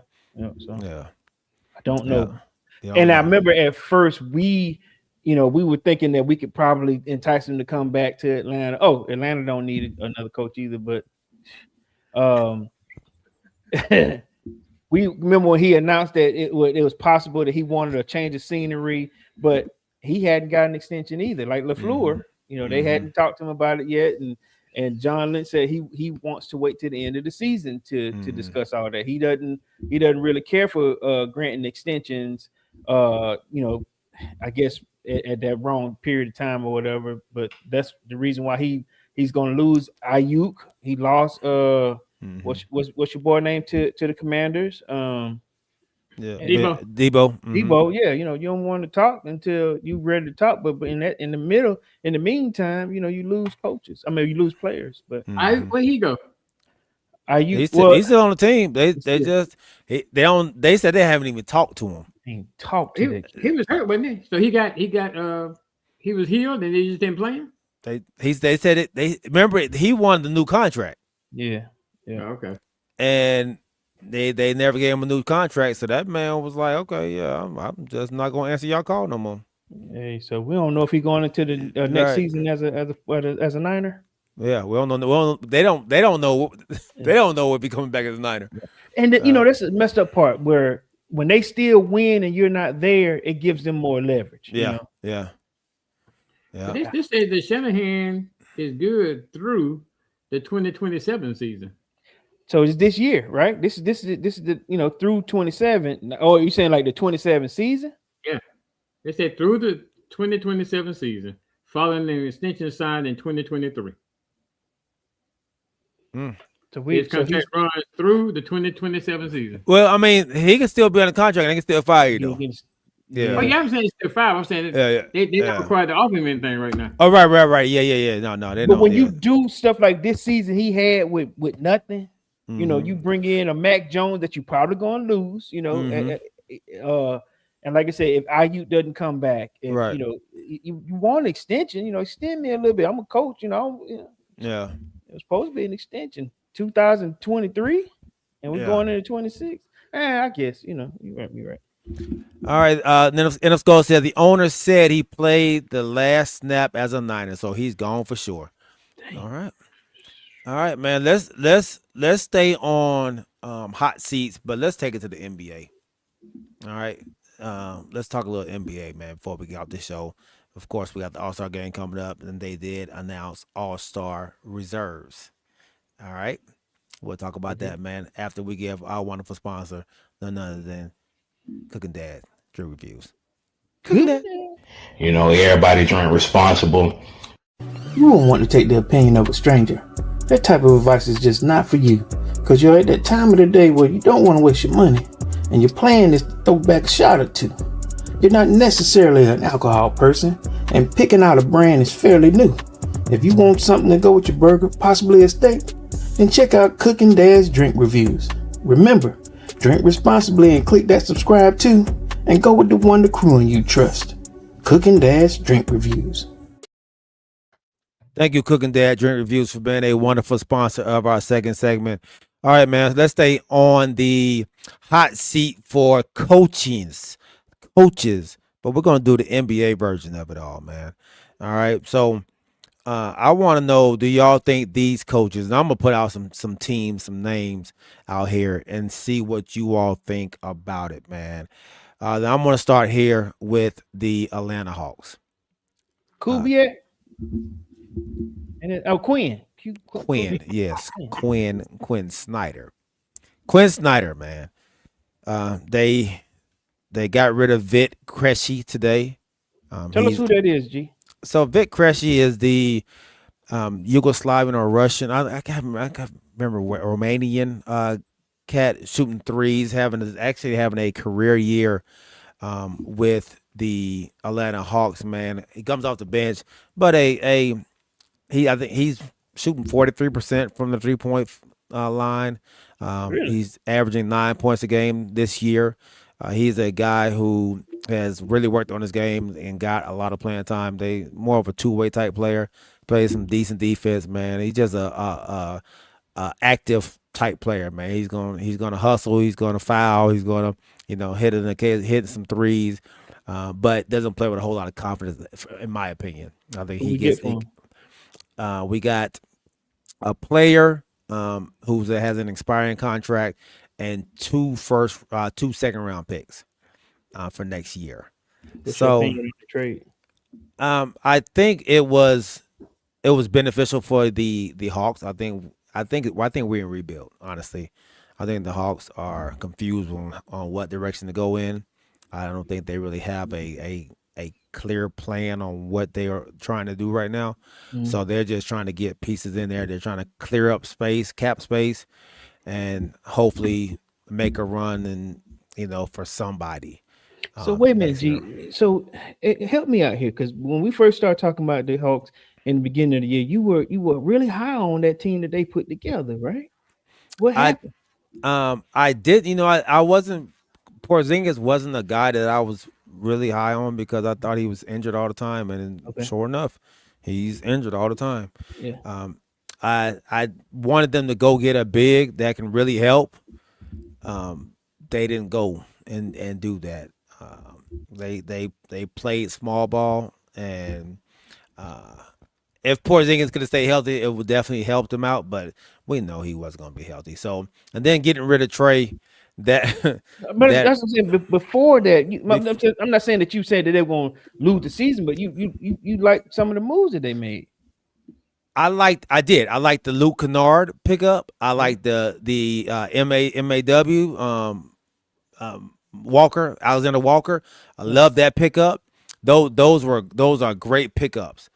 So I don't know. Yeah, and I remember at first we were thinking that we could probably entice him to come back to Atlanta. Oh, Atlanta don't need another coach either, but we remember when he announced that it was possible that he wanted a change of scenery, but he hadn't got an extension either. Like LaFleur, they hadn't talked to him about it yet, and John Lynch said he wants to wait to the end of the season to discuss all that. He doesn't really care for granting extensions. I guess at that wrong period of time or whatever, but that's the reason why he's going to lose Ayuk. He lost what's your boy name to the Commanders? Debo. Debo, yeah, you don't want to talk until you're ready to talk, but in the meantime, you lose coaches. I mean, you lose players. But where he go? He's still on the team. They said they haven't even talked to him. He was hurt, wasn't he? So he was healed and they just didn't play him. They said it. They remember he won the new contract. Yeah. Oh, okay. And they never gave him a new contract, so that man was like, okay, yeah, I'm just not going to answer y'all call no more. Hey, so we don't know if he's going into the next season as a Niner. Yeah, we don't know. They don't know. They don't know if he's coming back as a Niner. And that's the messed up part where when they still win and you're not there, it gives them more leverage. Yeah. This says that Shanahan is good through the 2027 season. So it's this year, right? This is the through 27. Or are you saying like the 27 season? Yeah, they said through the 2027 season, following the extension signed in 2023. So his contract runs through the 2027 season. Well, I mean, he can still be on the contract and they can still fire you though. Yeah. Oh, yeah, I'm saying he's still fire. I'm saying they don't require the offer him anything right now. Oh, right. Yeah. No. But when you do stuff like this season he had with nothing, you bring in a Mac Jones that you probably gonna lose, and like I said, if Ayuk doesn't come back, you want an extension, extend me a little bit. I'm a coach, Yeah. It was supposed to be an extension, 2023, and we're going into 26. I guess you're right. All right. NFL Skull said the owner said he played the last snap as a Niner, so he's gone for sure. Dang. All right, man. Let's stay on hot seats, but let's take it to the NBA. All right. Let's talk a little NBA, man, before we get off the show. Of course, we got the All-Star game coming up, and they did announce All-Star reserves. All right. We'll talk about that, man, after we give our wonderful sponsor, none other than Cooking Dad Drew Reviews. Cooking Dad. You know, everybody drink responsible. You won't want to take the opinion of a stranger. That type of advice is just not for you, because you're at that time of the day where you don't want to waste your money, and your plan is to throw back a shot or two. You're not necessarily an alcohol person, and picking out a brand is fairly new. If you want something to go with your burger, possibly a steak, then check out Cooking Dad's Drink Reviews. Remember, drink responsibly and click that subscribe too, and go with the one the crew and you trust. Cooking Dad's Drink Reviews. Thank you, Cooking Dad Drink Reviews, for being a wonderful sponsor of our second segment. All right, man, let's stay on the hot seat for coaches, but we're going to do the NBA version of it all, man. All right, so I want to know, do y'all think these coaches, and I'm going to put out some teams, some names out here and see what you all think about it, man. Then I'm going to start here with the Atlanta Hawks. Kubiak. And then, Quinn. Quinn, yes, Quinn Snyder. Quinn Snyder, man. They got rid of Vit Krejci today. Tell us who that is, G. So Vit Krejci is the Yugoslavian or Russian. I can't remember what Romanian cat shooting threes, having a career year with the Atlanta Hawks. Man, he comes off the bench, but I think he's shooting 43% from the 3-point line. Really? He's averaging 9 points a game this year. He's a guy who has really worked on his game and got a lot of playing time. They more of a two-way type player, plays some decent defense, man. He's just a active type player, man. He's gonna hustle, he's gonna foul, he's gonna hit some threes, but doesn't play with a whole lot of confidence, in my opinion. I think we got a player who has an expiring contract and two second round picks for next year. What's So your opinion on the trade? I think it was beneficial for the Hawks. I think we're in rebuild, honestly. I think the Hawks are confused on what direction to go in. I don't think they really have a clear plan on what they are trying to do right now. So they're just trying to get pieces in there. They're trying to clear up cap space, and hopefully make a run for somebody. So wait a minute, G. So help me out here, because when we first started talking about the Hawks in the beginning of the year, you were really high on that team that they put together, right? What happened? I did. I wasn't. Porzingis wasn't a guy that I was really high on because I thought he was injured all the time, and sure enough, he's injured all the time. Yeah. I wanted them to go get a big that can really help. They didn't go and do that. They played small ball, and if Porzingis could have stayed healthy, it would definitely help them out. But we know he wasn't going to be healthy. So, and then getting rid of Trey. But that's what I'm saying. Before that, I'm not saying that you said that they were going to lose the season, but you like some of the moves that they made. I liked the Luke Kennard pickup. I liked the MAW Walker, Alexander Walker. I love that pickup. Those are great pickups.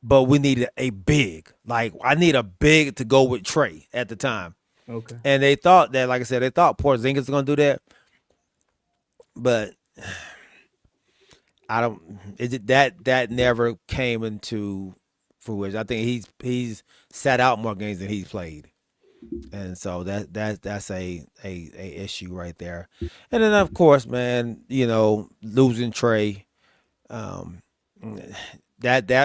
But we needed a big. Like, I need a big to go with Trey at the time. Okay. And they thought that, like I said, Porzingis was going to do that. But that never came into fruition. I think he's sat out more games than he's played. And so that's a issue right there. And then, of course, man, losing Trey,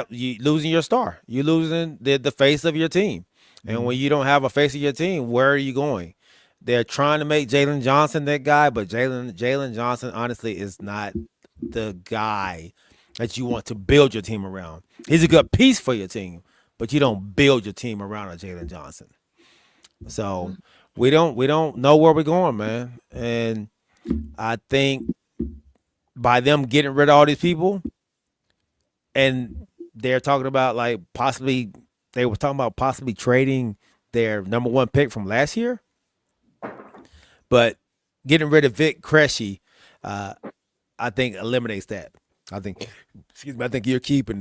you losing your star. You're losing the face of your team. And when you don't have a face of your team, where are you going? They're trying to make Jalen Johnson that guy, but Jalen Johnson, honestly, is not the guy that you want to build your team around. He's a good piece for your team, but you don't build your team around a Jalen Johnson. So we don't know where we're going, man. And I think by them getting rid of all these people, and they're talking about like possibly they were talking about possibly trading their number 1 pick from last year, but getting rid of Vic Cresci, I think eliminates that. I think, excuse me, I think you're keeping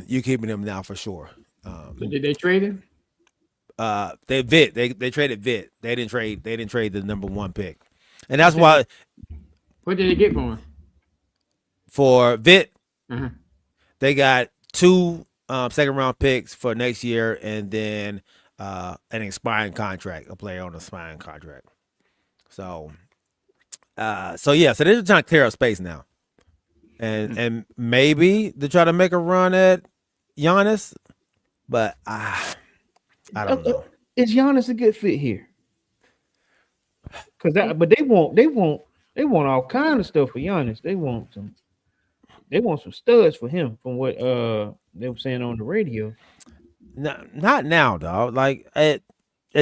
him now for sure. So did they trade him? They traded Vitt. They didn't trade the number 1 pick, and that's why What did they get for him? for Vitt, Uh-huh. they got 2 second round picks for next year, and then an expiring contract, a player on an expiring contract. So yeah, so they're just trying to clear up space now, and maybe they try to make a run at Giannis, but I don't know. Is Giannis a good fit here? But they want all kind of stuff for Giannis. They want some studs for him, from what they were saying on the radio. No, not now, dog. Like it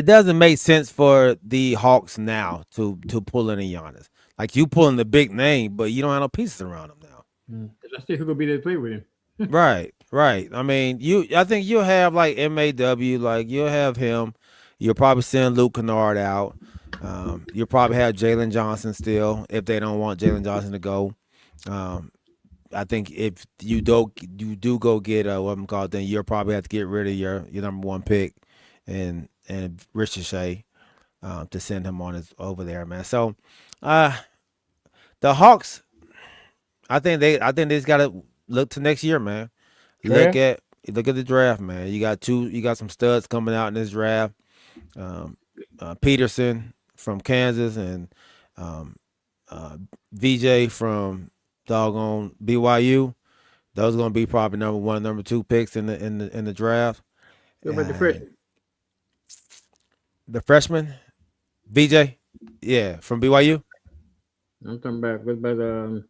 doesn't make sense for the Hawks now to pull in a Giannis. Like you pulling the big name, but you don't have no pieces around him now. I see who gonna be there to play with him. Right. I mean, I think you'll have like MAW, like you'll have him. You'll probably send Luke Kennard out. You'll probably have Jalen Johnson still if they don't want Jalen Johnson to go. I think if you do go get what I'm called, then you'll probably have to get rid of your number 1 pick and Richard Shea to send him on over there, man. So the Hawks, I think they just gotta look to next year, man. Draft? Look at the draft, man. You got some studs coming out in this draft. Peterson from Kansas and VJ from doggone BYU. Those are gonna be probably number 1, number 2 picks in the draft. What about the freshman? The freshman, VJ, yeah, from BYU. I'm talking about what about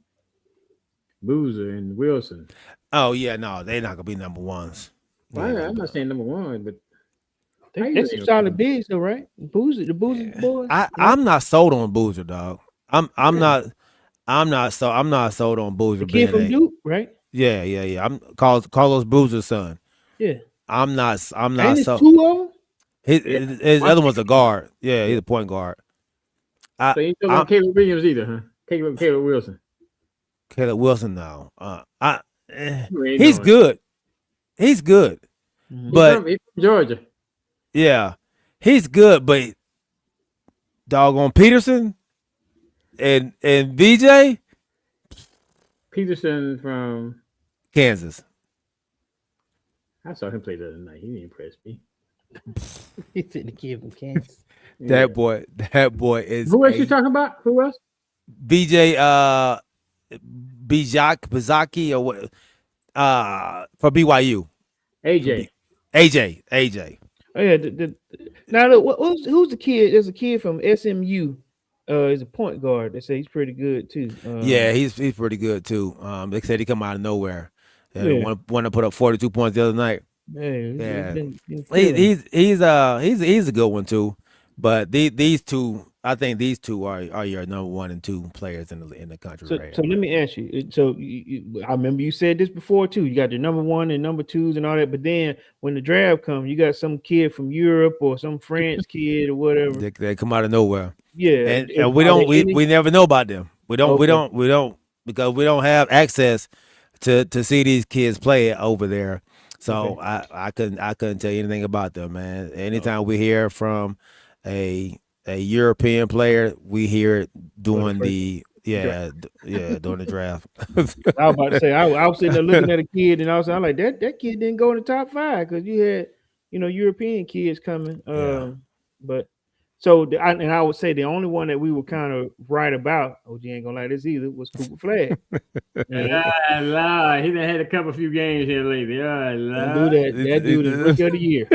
Boozer and Wilson? Oh yeah, no, they're not gonna be number 1s. Well, Yeah, I'm not saying number 1, but That's some solid bigs, though, right? The Boozer boy. I'm not sold on Boozer, dog. I'm not sold on Boozer. The kid from Duke, right? Yeah. I'm Carlos Boozer's son. Yeah. I'm not Ain't so. 2 of them? His other one's a guard. Yeah, he's a point guard. So you don't want Caleb Williams either, huh? Caleb Wilson. Caleb Wilson, no. He's He's good. He's good. But he's from Georgia. yeah, he's good. But doggone Peterson and VJ Peterson from Kansas. I saw him play the other night. He didn't impress me. He said the kid from Kansas. That boy is. Who else you talking about? Who else? VJ Bizaki or what? For BYU. AJ. Oh yeah. Now look, who's the kid? There's a kid from SMU. He's a point guard. They say he's pretty good too. Yeah, he's pretty good too. They said he come out of nowhere. Yeah. Want to put up 42 points the other night. Yeah. He's a good one too. But these two, I think these two are your number 1 and 2 players in the country. So let me ask you. So I remember you said this before too. You got your number 1 and number 2s and all that. But then when the draft comes, you got some kid from Europe or some French kid or whatever. They come out of nowhere. Yeah, and we never know about them. We don't because we don't have access to see these kids play over there. So I couldn't tell you anything about them, man. Anytime we hear from a European player, we hear it during during the draft. I was about to say I was sitting there looking at a kid and I'm like that kid didn't go in the top 5 because you had European kids coming. But so I would say the only one that we were kind of right about, OG ain't gonna like this either, was Cooper Flag. Lord. He done had a few games here lately. Don't do that. That dude is rookie of the year.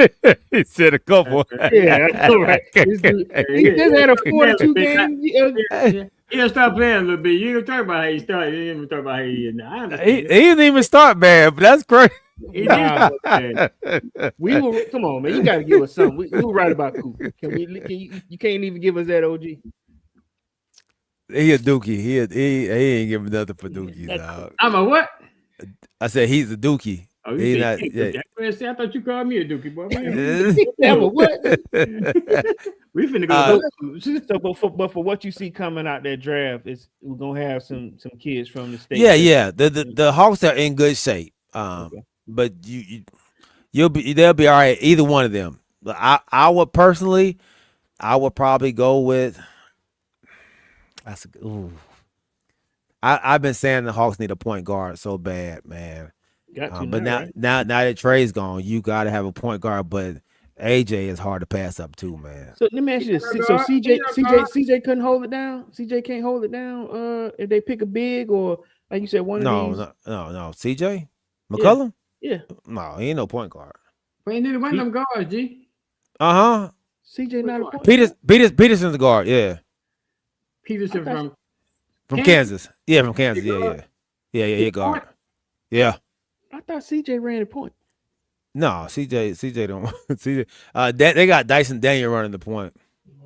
He said a couple. Yeah, I know, right? He just had a 42 game. He'll start playing a little bit. You don't talk about how he started. You didn't talk about how he is now. He didn't even start bad, but that's crazy. We were come on, man. You got to give us something. We were right about Cooper. You can't even give us that, OG. He a dookie. He ain't giving nothing for dookie, dog. I'm a what? I said he's a dookie. Oh, He you not. said Yeah. I thought you called me a dookie boy. Man, Yeah, but what? we finna go. Uh, So, but for what you see coming out that draft, is we're gonna have some kids from the state. yeah. The Hawks are in good shape. Okay. But they'll be all right. Either one of them. But I would personally, I would probably go with. I've been saying the Hawks need a point guard so bad, man. Got to But now, now, right? now that Trey's gone, you got to have a point guard. But AJ is hard to pass up too, man. So let me ask you this: so CJ couldn't hold it down. CJ can't hold it down. If they pick a big or like you said, one of these. No. CJ McCollum? Yeah. No, he ain't no point guard. We ain't neither one of them guards, G. CJ not a point. Peterson's the guard. Yeah. Peterson From Kansas. Yeah, from Kansas. Yeah, guard. Yeah. I thought CJ ran the point. No, CJ don't. CJ. They got Dyson Daniel running the point.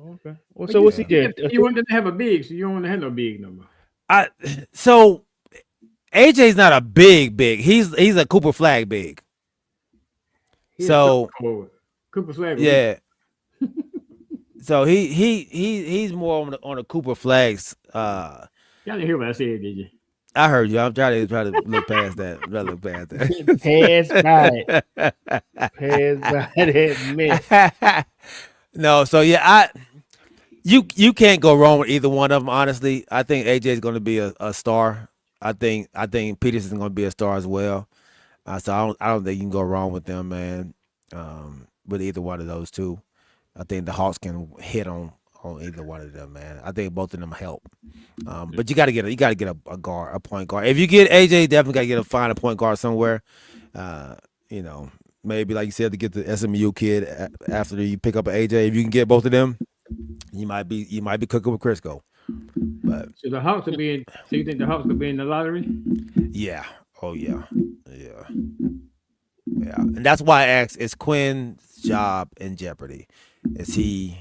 Okay. Well, so what's CJ? You want them to have a big, so you don't want to have no big no more. So AJ's not a big. He's a Cooper Flag big. So Cooper Flag. Yeah. So he's more on the Cooper Flags. Y'all didn't hear what I said, did you? I heard you. I'm trying to look past that. Pass by that mess. No, so yeah, you can't go wrong with either one of them. Honestly, I think AJ is going to be a star. I think Peterson's going to be a star as well. So I don't think you can go wrong with them, man. With either one of those two, I think the Hawks can hit on either one of them, man. I think both of them help. But you got to get a guard, a point guard. If you get AJ, definitely got to find a point guard somewhere. Maybe like you said, to get the SMU kid after you pick up an AJ. If you can get both of them, you might be cooking with Crisco. But so the Hawks will be in. So you think the Hawks will be in the lottery? Yeah. Oh yeah. And that's why I asked: is Quinn's job in jeopardy? Is he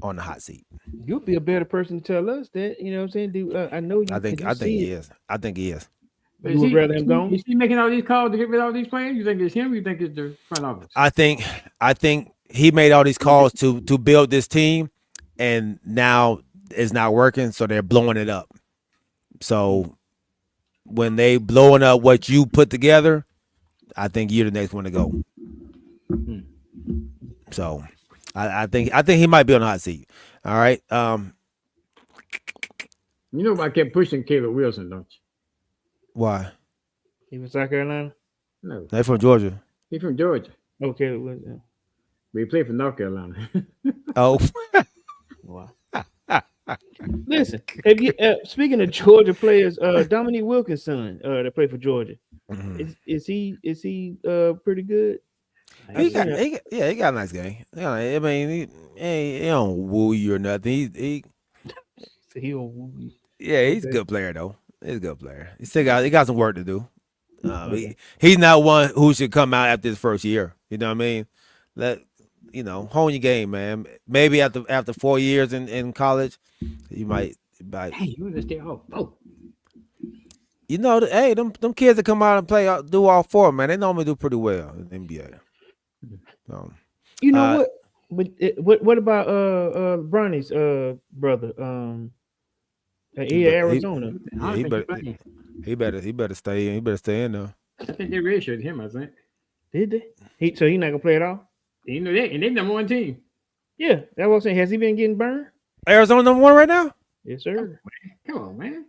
on the hot seat? You'll be a better person to tell us that. You know what I'm saying? I know you. I think he is. I think he is. You would rather him gone? Is he making all these calls to get rid of all these players? You think it's him? Or you think it's the front office? I think he made all these calls to build this team, and now it's not working, so they're blowing it up. So when they blowing up what you put together, I think you're the next one to go. So I think he might be on the hot seat. All right. You know, I kept pushing Caleb Wilson, don't you? Why? He from South Carolina? No. They from Georgia. He's from Georgia. Okay. But he played for North Carolina. Oh. Wow. Listen, if you, speaking of Georgia players, Dominique Wilkinson, that played for Georgia, is he pretty good? He got a nice game. I mean, he don't woo you or nothing. He don't woo you. Yeah, he's a good player though. He's a good player. He got some work to do. He's not one who should come out after his first year. You know what I mean? Hone your game, man. Maybe after 4 years in college, you might. Hey, you understand? Oh. Hey, them kids that come out and play, do all four, man. They normally do pretty well in the NBA. You know what? But what about Bronny's brother? He Arizona. He better stay in. He better stay in there. I think they redshirted him. I think. Did they? So he not gonna play at all? You know that, and they number one team. Yeah, that's what I'm saying. Has he been getting burned? Arizona number one right now? Yes, sir. Come on, man.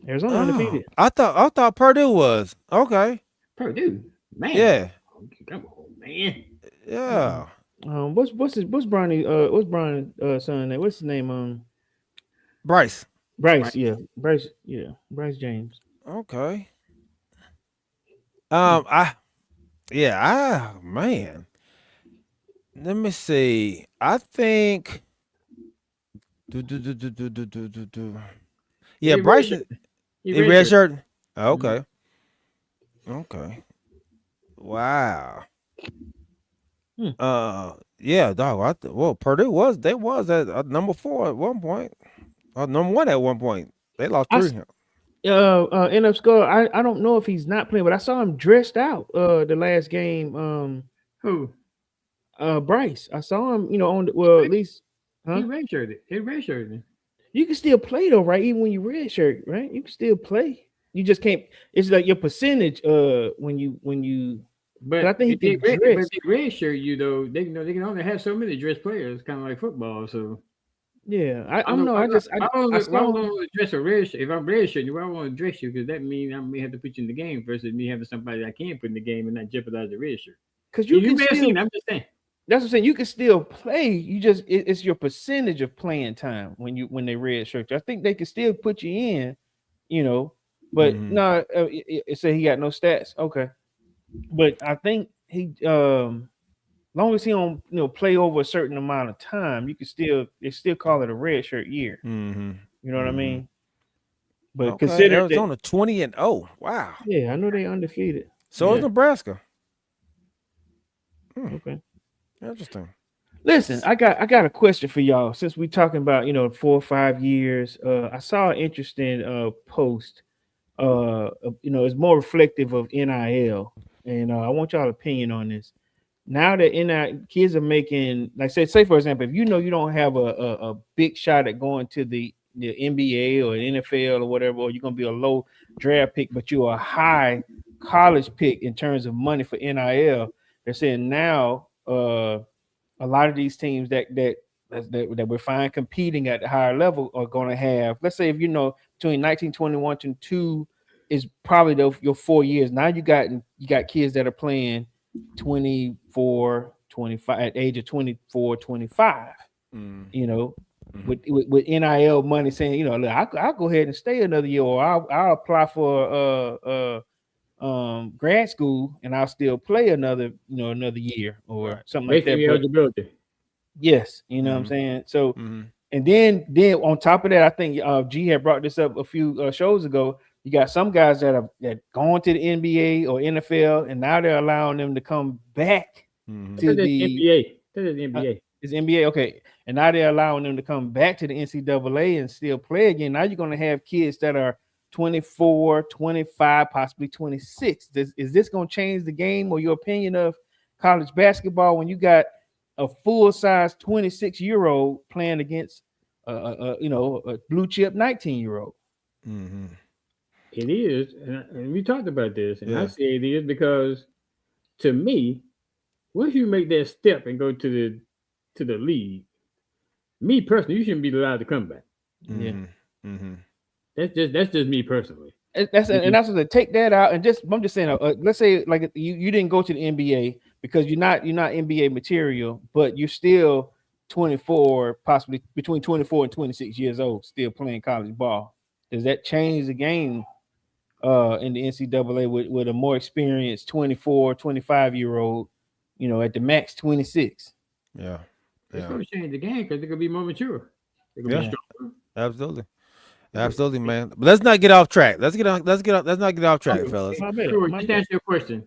Arizona undefeated. I thought Purdue was okay. Purdue, man. Yeah. Come on, man. Yeah. What's Brian's son name? What's his name? Bryce. Bryce. Yeah. Bryce James. Okay. Man. Let me see. I think. Yeah, Bryce. He red shirt. Okay. Okay. Wow. Yeah, dog. Purdue was at number 4 at one point. Number 1 at one point. They lost 3. NF Skull. I don't know if he's not playing, but I saw him dressed out the last game. Who? Bryce. I saw him, on at least He redshirted. He redshirted. You can still play though, right? Even when you redshirt, right? You can still play. You just can't. It's like your percentage. When you. But I think if they redshirt you though, they can only have so many dress players, kind of like football. So yeah, I don't know. I don't want to dress a red shirt. If I'm redshirt you, I want to dress you because that means I may have to put you in the game versus me having somebody I can put in the game and not jeopardize the red shirt. Because you can still. I'm just saying. That's what I'm saying. You can still play. You just it's your percentage of playing time when they redshirt you. I think they can still put you in, but no. It said he got no stats. Okay, but I think he long as he don't play over a certain amount of time, you can they still call it a red shirt year. Mm-hmm. You know what I mean? But Okay. consider Arizona 20-0. Wow. Yeah, I know they undefeated. So is Nebraska. Okay. Interesting. Listen, I got a question for y'all. Since we're talking about 4 or 5 years, I saw an interesting post. It's more reflective of NIL, and I want y'all opinion on this. Now that kids are making, like say for example, if you don't have a big shot at going to the NBA or NFL or whatever, or you're gonna be a low draft pick, but you're a high college pick in terms of money for NIL, they're saying now a lot of these teams that we find competing at the higher level are going to have, let's say, if between 1921 and 2 is probably your 4 years. Now you got kids that are playing 24, 25 at the age of 24, 25. With NIL money saying, look, I'll go ahead and stay another year, or I'll apply for grad school and I'll still play another year or something like that. Eligibility. Yes, what I'm saying. So and then on top of that, I think G had brought this up a few shows ago. You got some guys that gone to the NBA or NFL, and now they're allowing them to come back to the NBA. That is the NBA. It's NBA, okay. And now they're allowing them to come back to the NCAA and still play again. Now you're going to have kids that are 24, 25, possibly 26. Is this going to change the game or your opinion of college basketball when you got a full-size 26-year-old playing against a blue chip 19-year-old? It is, and we talked about this, and I say it is because, to me, once you make that step and go to the league, me personally, you shouldn't be allowed to come back. That's just me personally. That's what they take that out, and I'm just saying, let's say like you didn't go to the NBA because you're not NBA material, but you're still 24, possibly between 24 and 26 years old, still playing college ball. Does that change the game in the NCAA with a more experienced 24, 25-year-old, at the max 26? Yeah. It's going to change the game because they're going to be more mature. Absolutely. Absolutely, man. But let's not get off track. Let's not get off track, fellas. Sure. Just answer your question.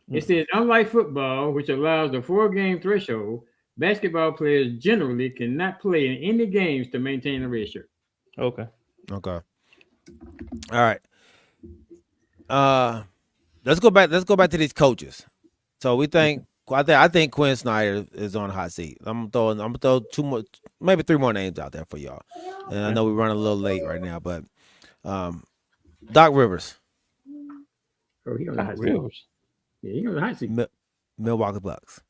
It says, unlike football, which allows the 4-game threshold, basketball players generally cannot play in any games to maintain a red shirt. Okay. All right. Let's go back to these coaches. So I think Quinn Snyder is on the hot seat. I'm gonna throw maybe 3 more names out there for y'all. And I know we're running a little late right now, but Doc Rivers. Oh, he on the hot seat. Yeah, he on the hot seat. Milwaukee Bucks.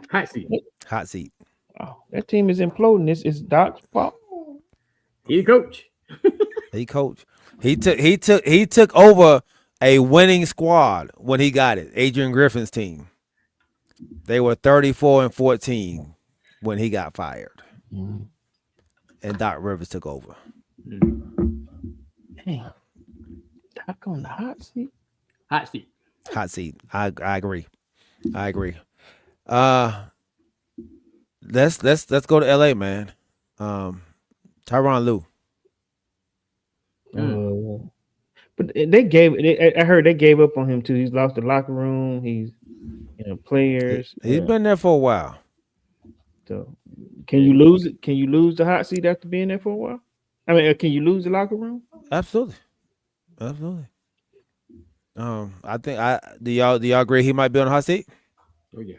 Hot seat. Oh, that team is imploding. It's Doc's fault. He coach. He took over a winning squad when he got it. Adrian Griffin's team. They were 34-14 when he got fired. And Doc Rivers took over. Dang. Doc on the hot seat? Hot seat. I agree. Let's go to LA, man. Tyronn Lue. But I heard they gave up on him too. He's lost the locker room. He's players. He's been there for a while. So can you lose it? Can you lose the hot seat after being there for a while? I mean, can you lose the locker room? Absolutely. Absolutely. I think do y'all agree he might be on the hot seat? Oh yeah.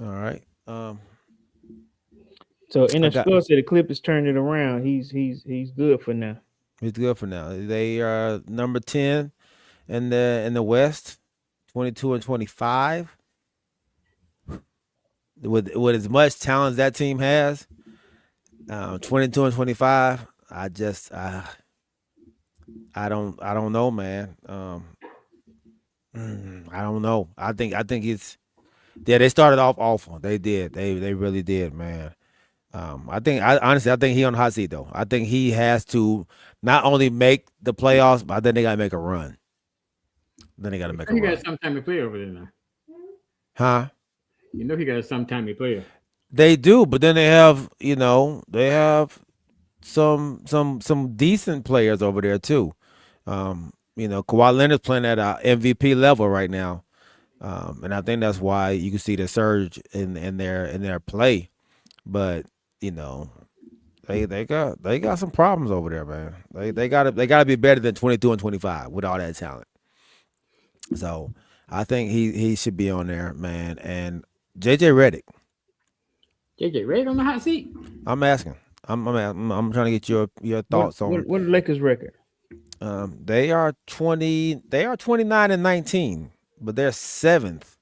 All right. So in I the got score said the Clippers turned it around. He's good for now. he's good for now. They are number 10 in the West, 22-25. With as much talent as that team has, 22-25. I don't know, man. I don't know. I think it's they started off awful. They did. They really did, man. Honestly I think he on the hot seat though. I think he has to not only make the playoffs, but then they gotta make a run. Then they gotta make a He got run. some time to play over there now. Huh? You know he got some time to play. They do, but then they have some decent players over there too. Kawhi Leonard's playing at a MVP level right now. And I think that's why you can see the surge in their play. But they got some problems over there, man. They gotta be better than 22-25 with all that talent. So I think he should be on there, man. And JJ Redick, JJ Redick on the hot seat. I'm asking. I'm trying to get your thoughts on. What the Lakers record? They are 29-19, but they're 7th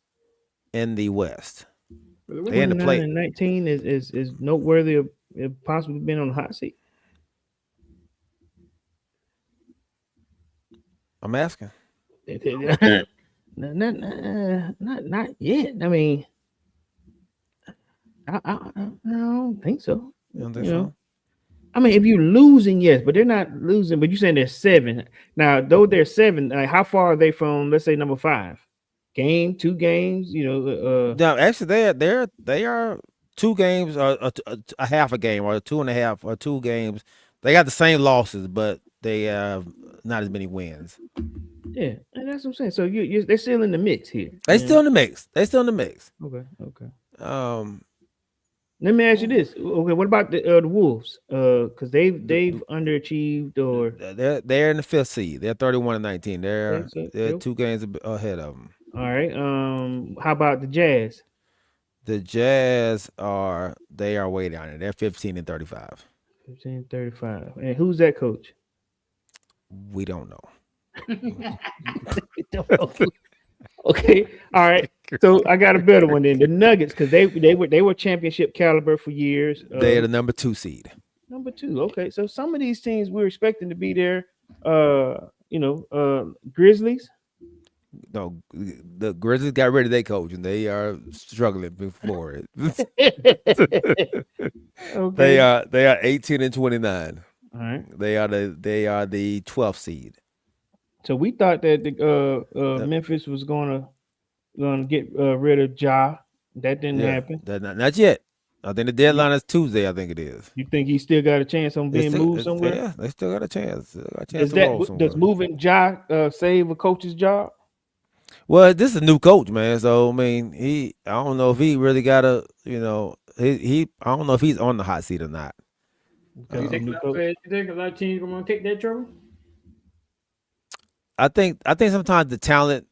in the West. They in the play. 19 is noteworthy of possibly being on the hot seat. I'm asking. not yet. I mean, I don't think so. You don't think so? I mean, if you're losing, yes, but they're not losing. But you're saying they're 7 now. Though they're 7, like, how far are they from, let's say, number 5? Game, 2 games. No, actually, they are 2 games or a half a game or 2.5 or 2 games. They got the same losses, but they have not as many wins. Yeah, and that's what I'm saying. So they're still in the mix here. They still in the mix. Okay. Let me ask you this. Okay, what about the Wolves? Because they've underachieved, or they're in the 5th seed. They're 31-19. They're 2 games ahead of them. All right. How about the Jazz? The Jazz are way down there. They're 15-35. 15-35. And who's that coach? We don't know. Okay. All right. So I got a better one then. The Nuggets, because they were championship caliber for years. They're the number 2 seed. Number 2. Okay. So some of these teams we're expecting to be there. Grizzlies. No, the Grizzlies got rid of their coach, and they are struggling before it. Okay. They are 18-29. All right. They are the 12th seed. So we thought that the Memphis was gonna get rid of Ja. That didn't happen. Not yet. I think the deadline is Tuesday. I think it is. You think he still got a chance on being moved somewhere? Yeah, they still got a chance. Does moving Ja save a coach's job? Well, this is a new coach, man. So I mean, I don't know if he really got a, I don't know if he's on the hot seat or not. You think a lot of teams gonna take that trouble? I think sometimes the talent,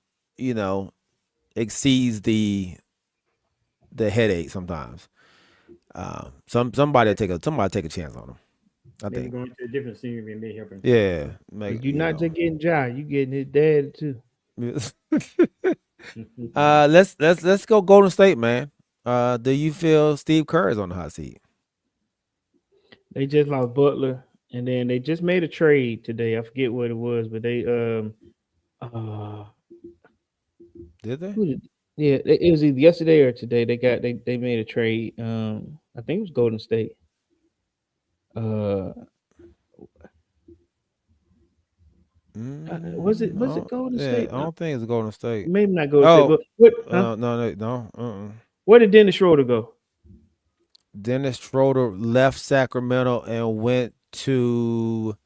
exceeds the headache sometimes. Somebody take a chance on him. I think going to a different team and they helping. Yeah, you're not just getting Ja, you getting his dad too. Let's go Golden State, man. Do you feel Steve Kerr is on the hot seat? They just lost Butler, and then they just made a trade today. I forget what it was, but they did they? Yeah, it was either yesterday or today. They made a trade. I think it was Golden State. Was it Golden State? I don't think it's Golden State. Maybe not Golden State. But what? No. Where did Dennis Schroeder go? Dennis Schroeder left Sacramento and went to.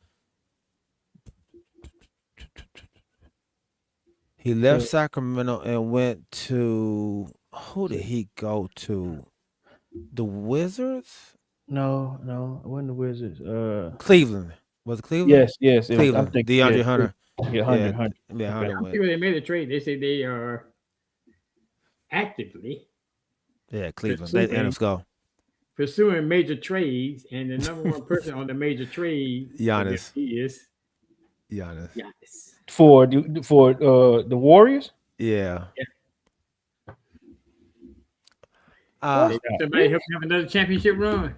He left Sacramento and went to. Who did he go to? The Wizards? No, it wasn't the Wizards. Cleveland. Was it Cleveland? Yes. Cleveland. DeAndre Hunter. Yeah, 100. Yeah, 100 I'm went. sure they made a trade. They say they are actively Yeah, Cleveland. They end up score. pursuing major trades, and the number one person on the major trade Giannis. is Giannis. Giannis. For the Warriors. Yeah. Somebody help you have another championship run.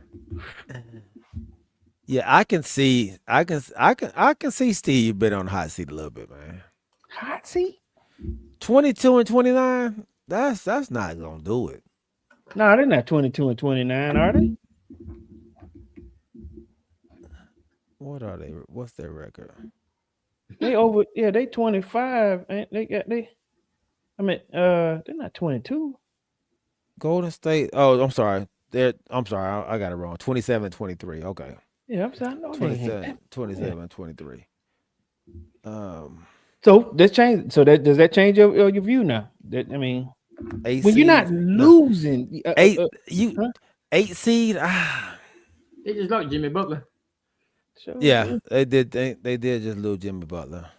Yeah, I can see Steve been on the hot seat a little bit, man. Hot seat? 22 and 29. That's not gonna do it. No, they're not 22 and 29, are they? What are they? What's their record? They over, yeah, they 25. And they're not 22. Golden State. Oh, I'm sorry. I'm sorry. I got it wrong. 27 23. Okay. Yeah, I'm sorry. No, 27 23. So that change. So does that change your view now? That when you're not losing, 8 seed. They just lost Jimmy Butler. So, Yeah, they did. They did just lose Jimmy Butler.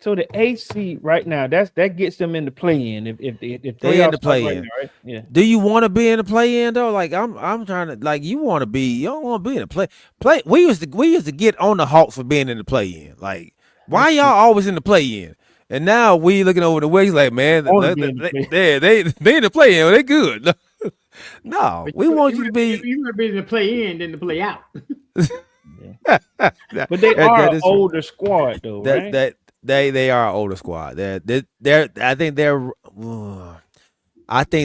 So the 8th seed right now, that gets them in the play-in. If they in the play-in, right now, right? Yeah. Do you want to be in the play-in though? Like I'm trying to, like, you want to be. You don't want to be in the play. We used to get on the Hawks for being in the play-in. Like, why y'all always in the play-in? And now we looking over the way. He's like, man, they in the play-in. They good. No, we want you to be. You want to be in the play-in than the play-out. But they are an older squad though, right? They are an older squad. They're I think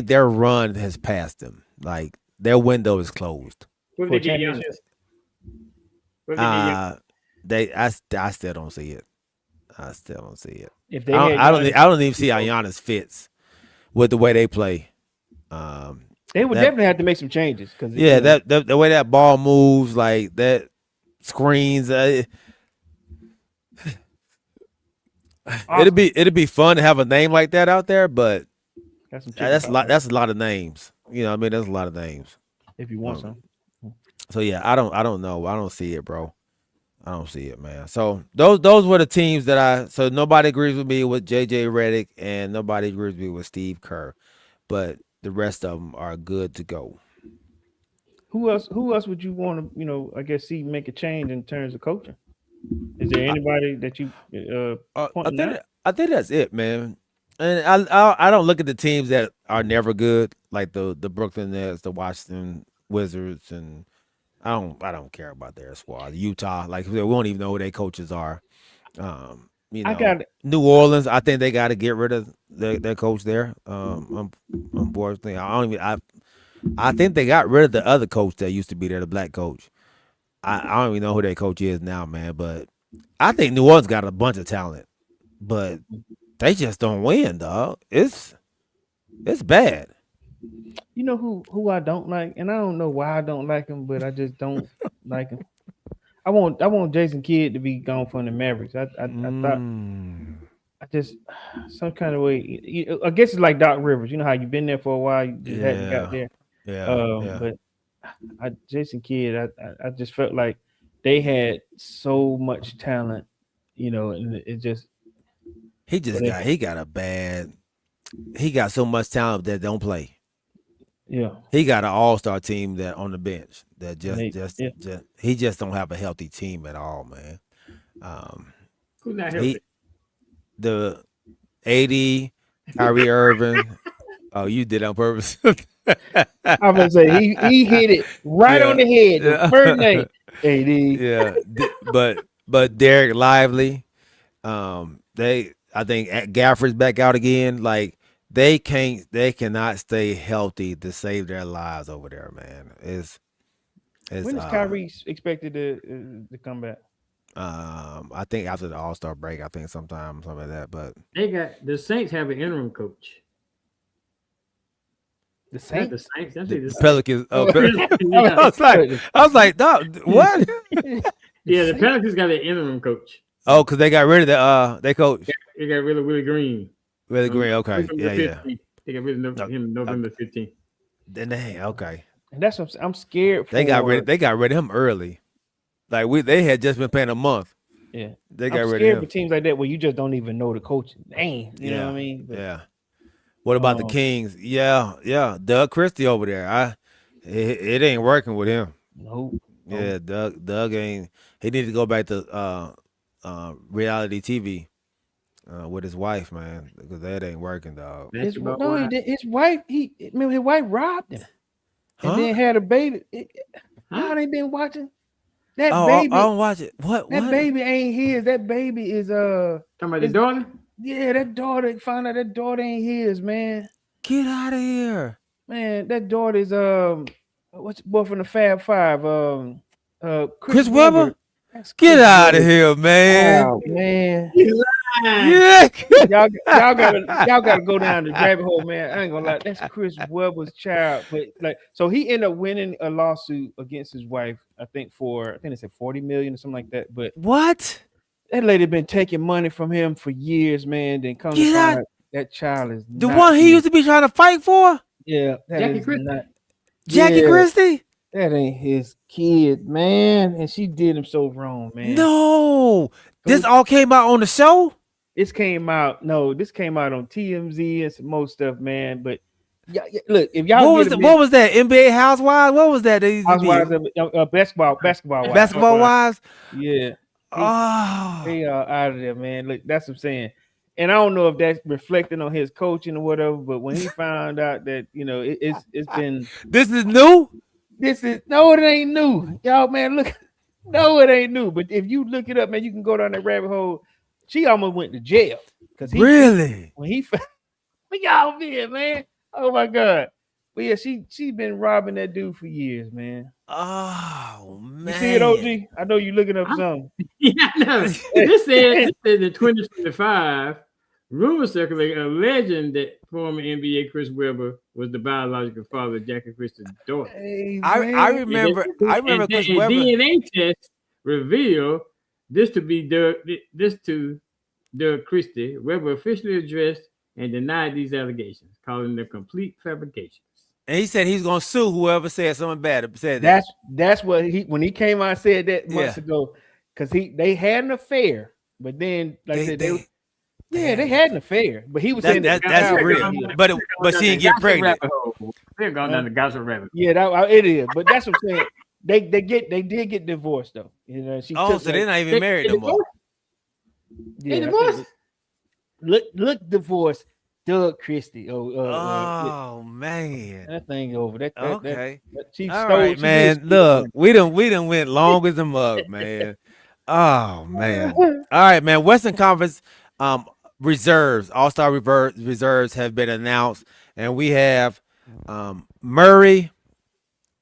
their run has passed them. Like, their window is closed. What did they get I still don't see it. I still don't see it. If they I don't even see how Giannis fits with the way they play. They would definitely have to make some changes because the way that ball moves, like that screens. It'd be fun to have a name like that out there, but that's a lot of names. You know what I mean? That's a lot of names. If you want some. So yeah, I don't know. I don't see it, bro. I don't see it, man. So those were the teams that so nobody agrees with me with JJ Redick and nobody agrees with me with Steve Kerr, but the rest of them are good to go. Who else would you want to, I guess, see make a change in terms of coaching? Is there anybody that you I think that's it, man. And I don't look at the teams that are never good, like the Brooklyn Nets, the Washington Wizards, and I don't care about their squad. Utah, like, we don't even know who their coaches are. New Orleans, I think they got to get rid of their coach there. Unfortunately, I think they got rid of the other coach that used to be there, the black coach. I don't even know who their coach is now, man. But I think New Orleans got a bunch of talent, but they just don't win, dog. It's bad. You know who I don't like, and I don't know why I don't like him, but I just don't like him. I want Jason Kidd to be gone from the Mavericks. I thought I just some kind of way. I guess it's like Doc Rivers. You know how you've been there for a while, you just hadn't got there. Yeah. But Jason Kidd, I just felt like they had so much talent, and it just he got so much talent that don't play. Yeah, he got an all-star team that on the bench that just he just don't have a healthy team at all, man. Who's not healthy? The AD, Kyrie Irving. Oh, you did it on purpose. I'm gonna say he hit it right on the head. The first name, AD. Yeah, but Derek Lively, I think Gafford's back out again. Like, they cannot stay healthy to save their lives over there, man. When is Kyrie expected to come back? I think after the All-Star break. I think something like that. But the Saints have an interim coach. The Saints? The Pelicans. Oh, I was like, dog, what? Yeah, the Pelicans got an interim coach. Oh, because they got rid of their coach. They got rid of Willie Green. Willie Green, okay. Yeah. They got rid of him November 15th. Then okay. And that's what I'm scared for. They got rid of him early. Like they had just been playing a month. Yeah, They got I'm rid scared of for him. teams like that where you just don't even know the coaching name. You know what I mean? But, Yeah. What about the Kings? Yeah. Doug Christie over there. It ain't working with him. nope. Yeah, Doug ain't. He need to go back to reality TV with his wife, man, because that ain't working, dog. He did. His wife. His wife robbed him, and Huh? then had a baby. Y'all ain't been watching that baby. I don't watch it. What? That baby ain't his. That baby is Talking about the daughter? Yeah, that daughter. Found out that daughter ain't his, man. Get out of here, man. That daughter is what's the boy from the Fab Five? Chris Webber. Get out of here, man. Oh man. Yeah. y'all gotta go down the rabbit hole, man. I ain't gonna lie, that's Chris Webber's child. But so he ended up winning a lawsuit against his wife, I think they said 40 million or something like that. But what? That lady been taking money from him for years, man. Then come to find out that child is the one he used to be trying to fight for. Yeah, Jackie Christie. That ain't his kid, man. And she did him so wrong, man. No, this all came out on the show. This came out on TMZ and some more stuff, man. But look, if y'all what was that? NBA Housewives? What was that? Housewives of basketball wives. Basketball wives. Yeah. They are out of there, man. Look, that's what I'm saying. And I don't know if that's reflecting on his coaching or whatever, but when he found out that, it's been this is new. No, it ain't new. Y'all, man, look. No, it ain't new. But if you look it up, man, you can go down that rabbit hole. She almost went to jail because when he found y'all been, man. Oh my God. But yeah, she been robbing that dude for years, man. Oh man. You see it, OG? I know you looking up something. Yeah, I know. This said in 2025, rumors circulating alleging that former NBA Chris Webber was the biological father of Jackie Christie's daughter. Hey, I remember Chris Webber. DNA test revealed this to Doug Christie. Webber officially addressed and denied these allegations, calling them complete fabrications. And he said he's gonna sue whoever said something bad. Said that. That's what when he came out and said that months ago, because they had an affair, but then they had an affair, but he was saying that's real. But she didn't get pregnant. They're going down the gossip rabbit. Yeah, it is. But that's what I'm saying. They did get divorced though. So they're not even married no more. Yeah, divorced. Look, divorced. Doug Christie. Oh man, that thing over. Okay. All right, man. Look, we done went long as a mug, man. Oh man. All right, man. Western Conference reserves, All-Star reserves have been announced, and we have Murray,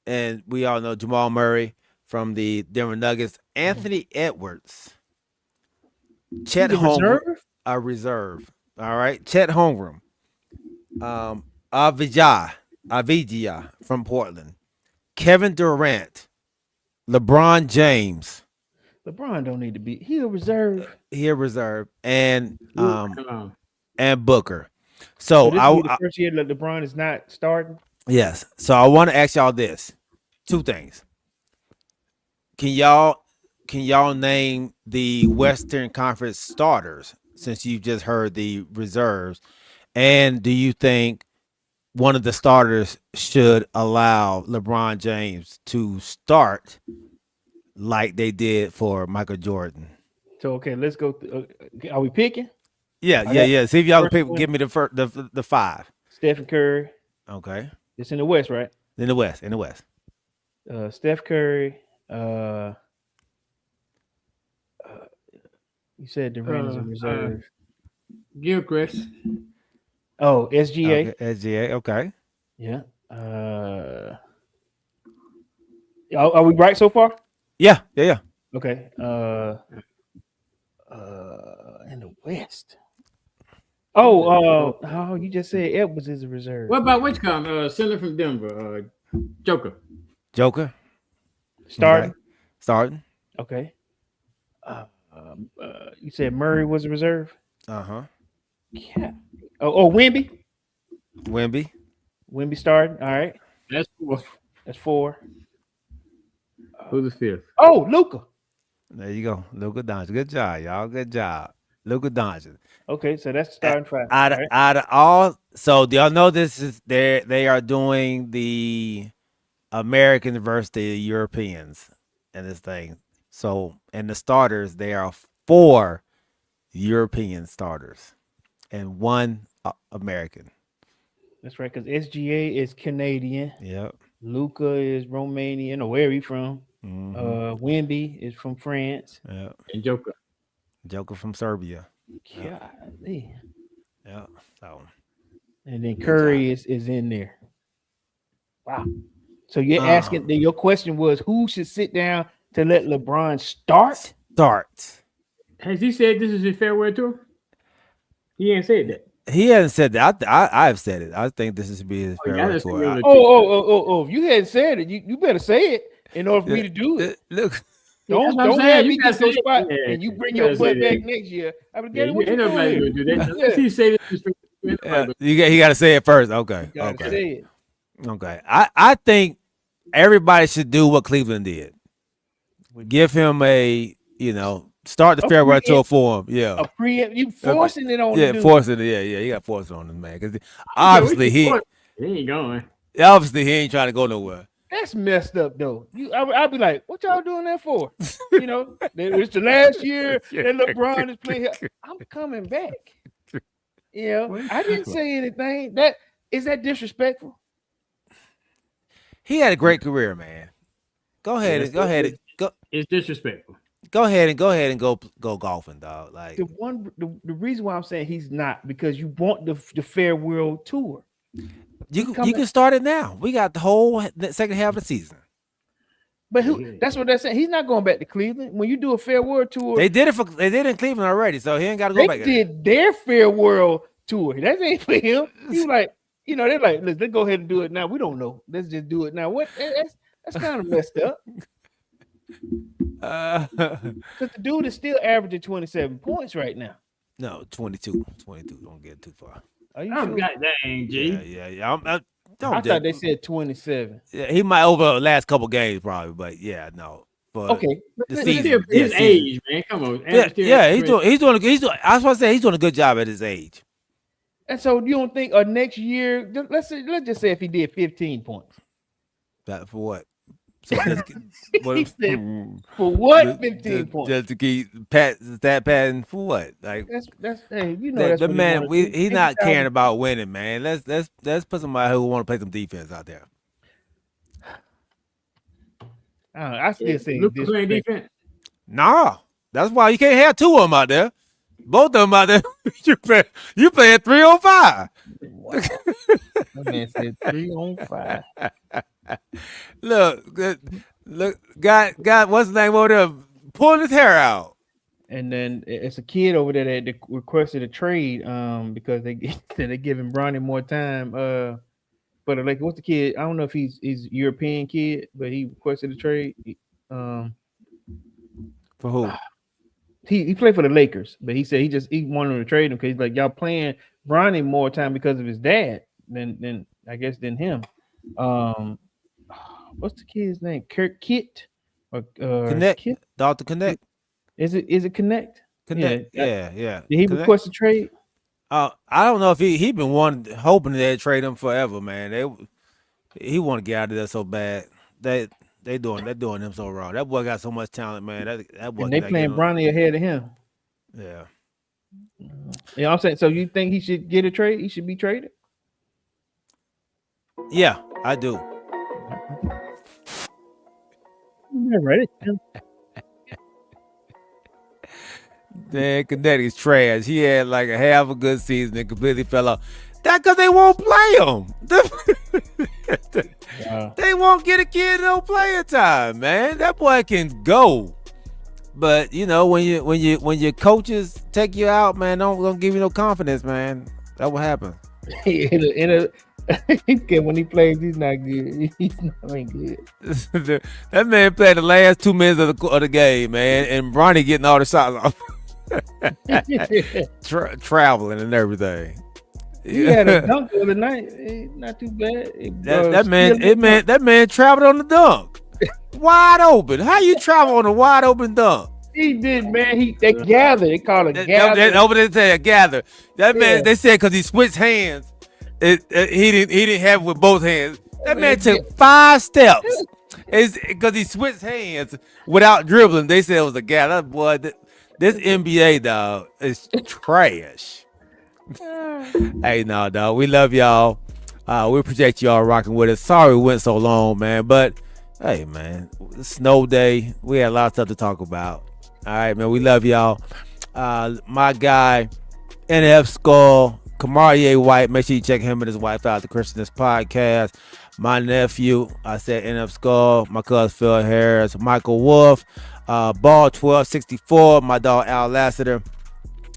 and we all know Jamal Murray from the Denver Nuggets. Anthony Edwards, Chet Holmgren, a reserve. All right, Chet Holmgren, Avijah from Portland, Kevin Durant, LeBron James. LeBron don't need to be. He a reserve. And Booker. So the first year that LeBron is not starting. Yes. So I want to ask y'all this: two things. Can y'all name the Western Conference starters? Since you just heard the reserves, and do you think one of the starters should allow LeBron James to start like they did for Michael Jordan? So okay, let's go. Are we picking? Yeah. See if y'all can give me the five. Stephen Curry. Okay. It's in the West, right? In the West. Steph Curry. You said Durant is a reserve. Gilchrist. Oh, SGA. Okay, SGA. Okay. Yeah. Are we right so far? Yeah. Okay. In the West. You just said Edwards is a reserve. What about which center from Denver? Joker. Starting. Okay. You said Murray was a reserve. Yeah. Wemby. Wemby starting. All right. That's four. That's four. Who's the fifth? Oh, Luka. There you go. Luka Doncic. Good job, y'all. Good job. Luka Doncic. Okay, so that's the starting five. Out of, All right. out of all, so do y'all know this is they are doing the Americans versus the Europeans in this thing. So and the starters, there are 4 European starters and 1 American. That's right, because SGA is Canadian. Yep. Luca is Romanian, or where he from? Mhm. Wemby is from France. Yep. And Joker. Joker from Serbia. Golly. Yeah. So And then Good Curry is in there. Wow. So you're asking, your question was who should sit down to let LeBron start? start. Has he said this is his farewell tour? He ain't said that. He hasn't said that. I've said it. I think this is be his farewell tour. Oh! If you hadn't said it, you better say it in order for me to do it. Look, Don't have me get to the spot and you bring your butt back next year. I would get what you doing nobody here. gonna do that. Unless he say this is you got to say it first. Okay. You gotta Okay. say it. Okay. I think everybody should do what Cleveland did. Give him a, start the farewell tour for him. Yeah. You forcing it on Yeah, the dude. forcing it. Yeah. You got to force it on him, man. Because obviously he ain't going. Obviously he ain't trying to go nowhere. That's messed up though. I'll be like, what y'all doing that for? It's the last year that LeBron is playing here. I'm coming back. I didn't say anything. Is that disrespectful? He had a great career, man. Go ahead and go. It's disrespectful. Go ahead and go golfing, dog. Like the reason why I'm saying he's not because you want the farewell tour. You can start it now. We got the whole second half of the season. But that's what they're saying. He's not going back to Cleveland. When you do a farewell tour, they did it in Cleveland already, so he ain't got to go back. They did their farewell tour. That ain't for him. He was like, they're like, let's go ahead and do it now. We don't know. Let's just do it now. What? That's kind of messed up. Because the dude is still averaging 27 points right now. No, 22. Don't get too far. Are you sure? God dang, G. Yeah. I thought they said 27. Yeah, he might over the last couple games probably, but yeah, no. Okay, the season, his age, man. Come on. Yeah, he's doing. I was supposed to say he's doing a good job at his age. And so you don't think next year? Let's just say if he did 15 points. That for what? So he said, for what 15 points? Just to keep that pattern for what? Like that's hey, that's the man. He's not caring about winning, man. Let's put somebody who want to play some defense out there. I still say playing defense. Nah, that's why you can't have 2 of them out there. Both of them out there. you play at 3-on-5. Wow. That man said 3-on-5. Look, got what's his name over there pulling his hair out. And then it's a kid over there that requested a trade because they giving Bronny more time. But like, what's the kid? I don't know if he's European kid, but he requested a trade. For who? He played for the Lakers, but he said he wanted to trade him because he's like, y'all playing Bronny more time because of his dad than I guess than him. What's the kid's name? Kit or Connect? Kit? Dr. Connect? Is it Connect? Connect. Yeah. Did he request a trade? I don't know if he been hoping they'd trade him forever, man. He want to get out of there so bad. They're doing him so wrong. That boy got so much talent, man. That boy. And they playing Bronny ahead of him. Yeah. Yeah, I'm saying. So you think he should get a trade? He should be traded? Yeah, I do. Yeah, right. Man, Connecticut's trash. He had like a half a good season and completely fell off. That's because they won't play him. They won't get a kid no playing time, man. That boy can go. But when your coaches take you out, man, don't give you no confidence, man. That will happen. When he plays, he's not good. He's not good. That man played the last 2 minutes of the game, man, and Bronny getting all the shots off. Traveling and everything. He had a dunk the other night. Not too bad. That man traveled on the dunk. Wide open. How you travel on a wide open dunk? He did, man. They gathered. They call it gather. Over there say gather. That man, they said because he switched hands, he didn't have it with both hands. That man took 5 steps. It's because he switched hands without dribbling. They said it was a gather. Boy, this NBA dog is trash. Hey, no, dog. We love y'all. We appreciate y'all rocking with us. Sorry we went so long, man. But hey, man, snow day. We had a lot of stuff to talk about. All right, man. We love y'all. My guy, NF Skull, Kamarie White. Make sure you check him and his wife out, the Christianist Podcast. My nephew, I said NF Skull. My cousin Phil Harris, Michael Wolf, Ball 1264. My dog Al Lassiter.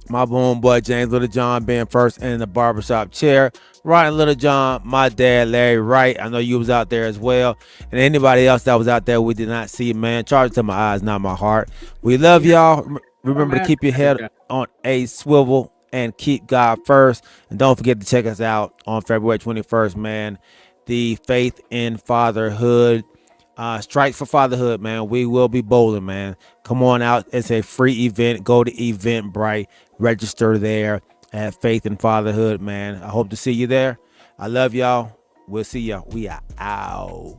My homeboy James Little John being first in the barbershop chair. Ryan Little John, my dad Larry Wright. I know you was out there as well. And anybody else that was out there we did not see, man. Charge it to my eyes, not my heart. We love y'all. Remember to keep your head on a swivel and keep God first. And don't forget to check us out on February 21st, man. The Faith in Fatherhood. Strike for Fatherhood, man. We will be bowling, man. Come on out. It's a free event. Go to Eventbrite. Register there at Faith in Fatherhood, man. I hope to see you there. I love y'all. We'll see y'all. We are out.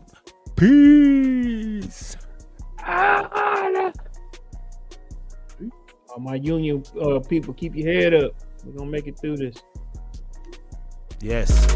Peace. All my union people, keep your head up. We're going to make it through this. Yes.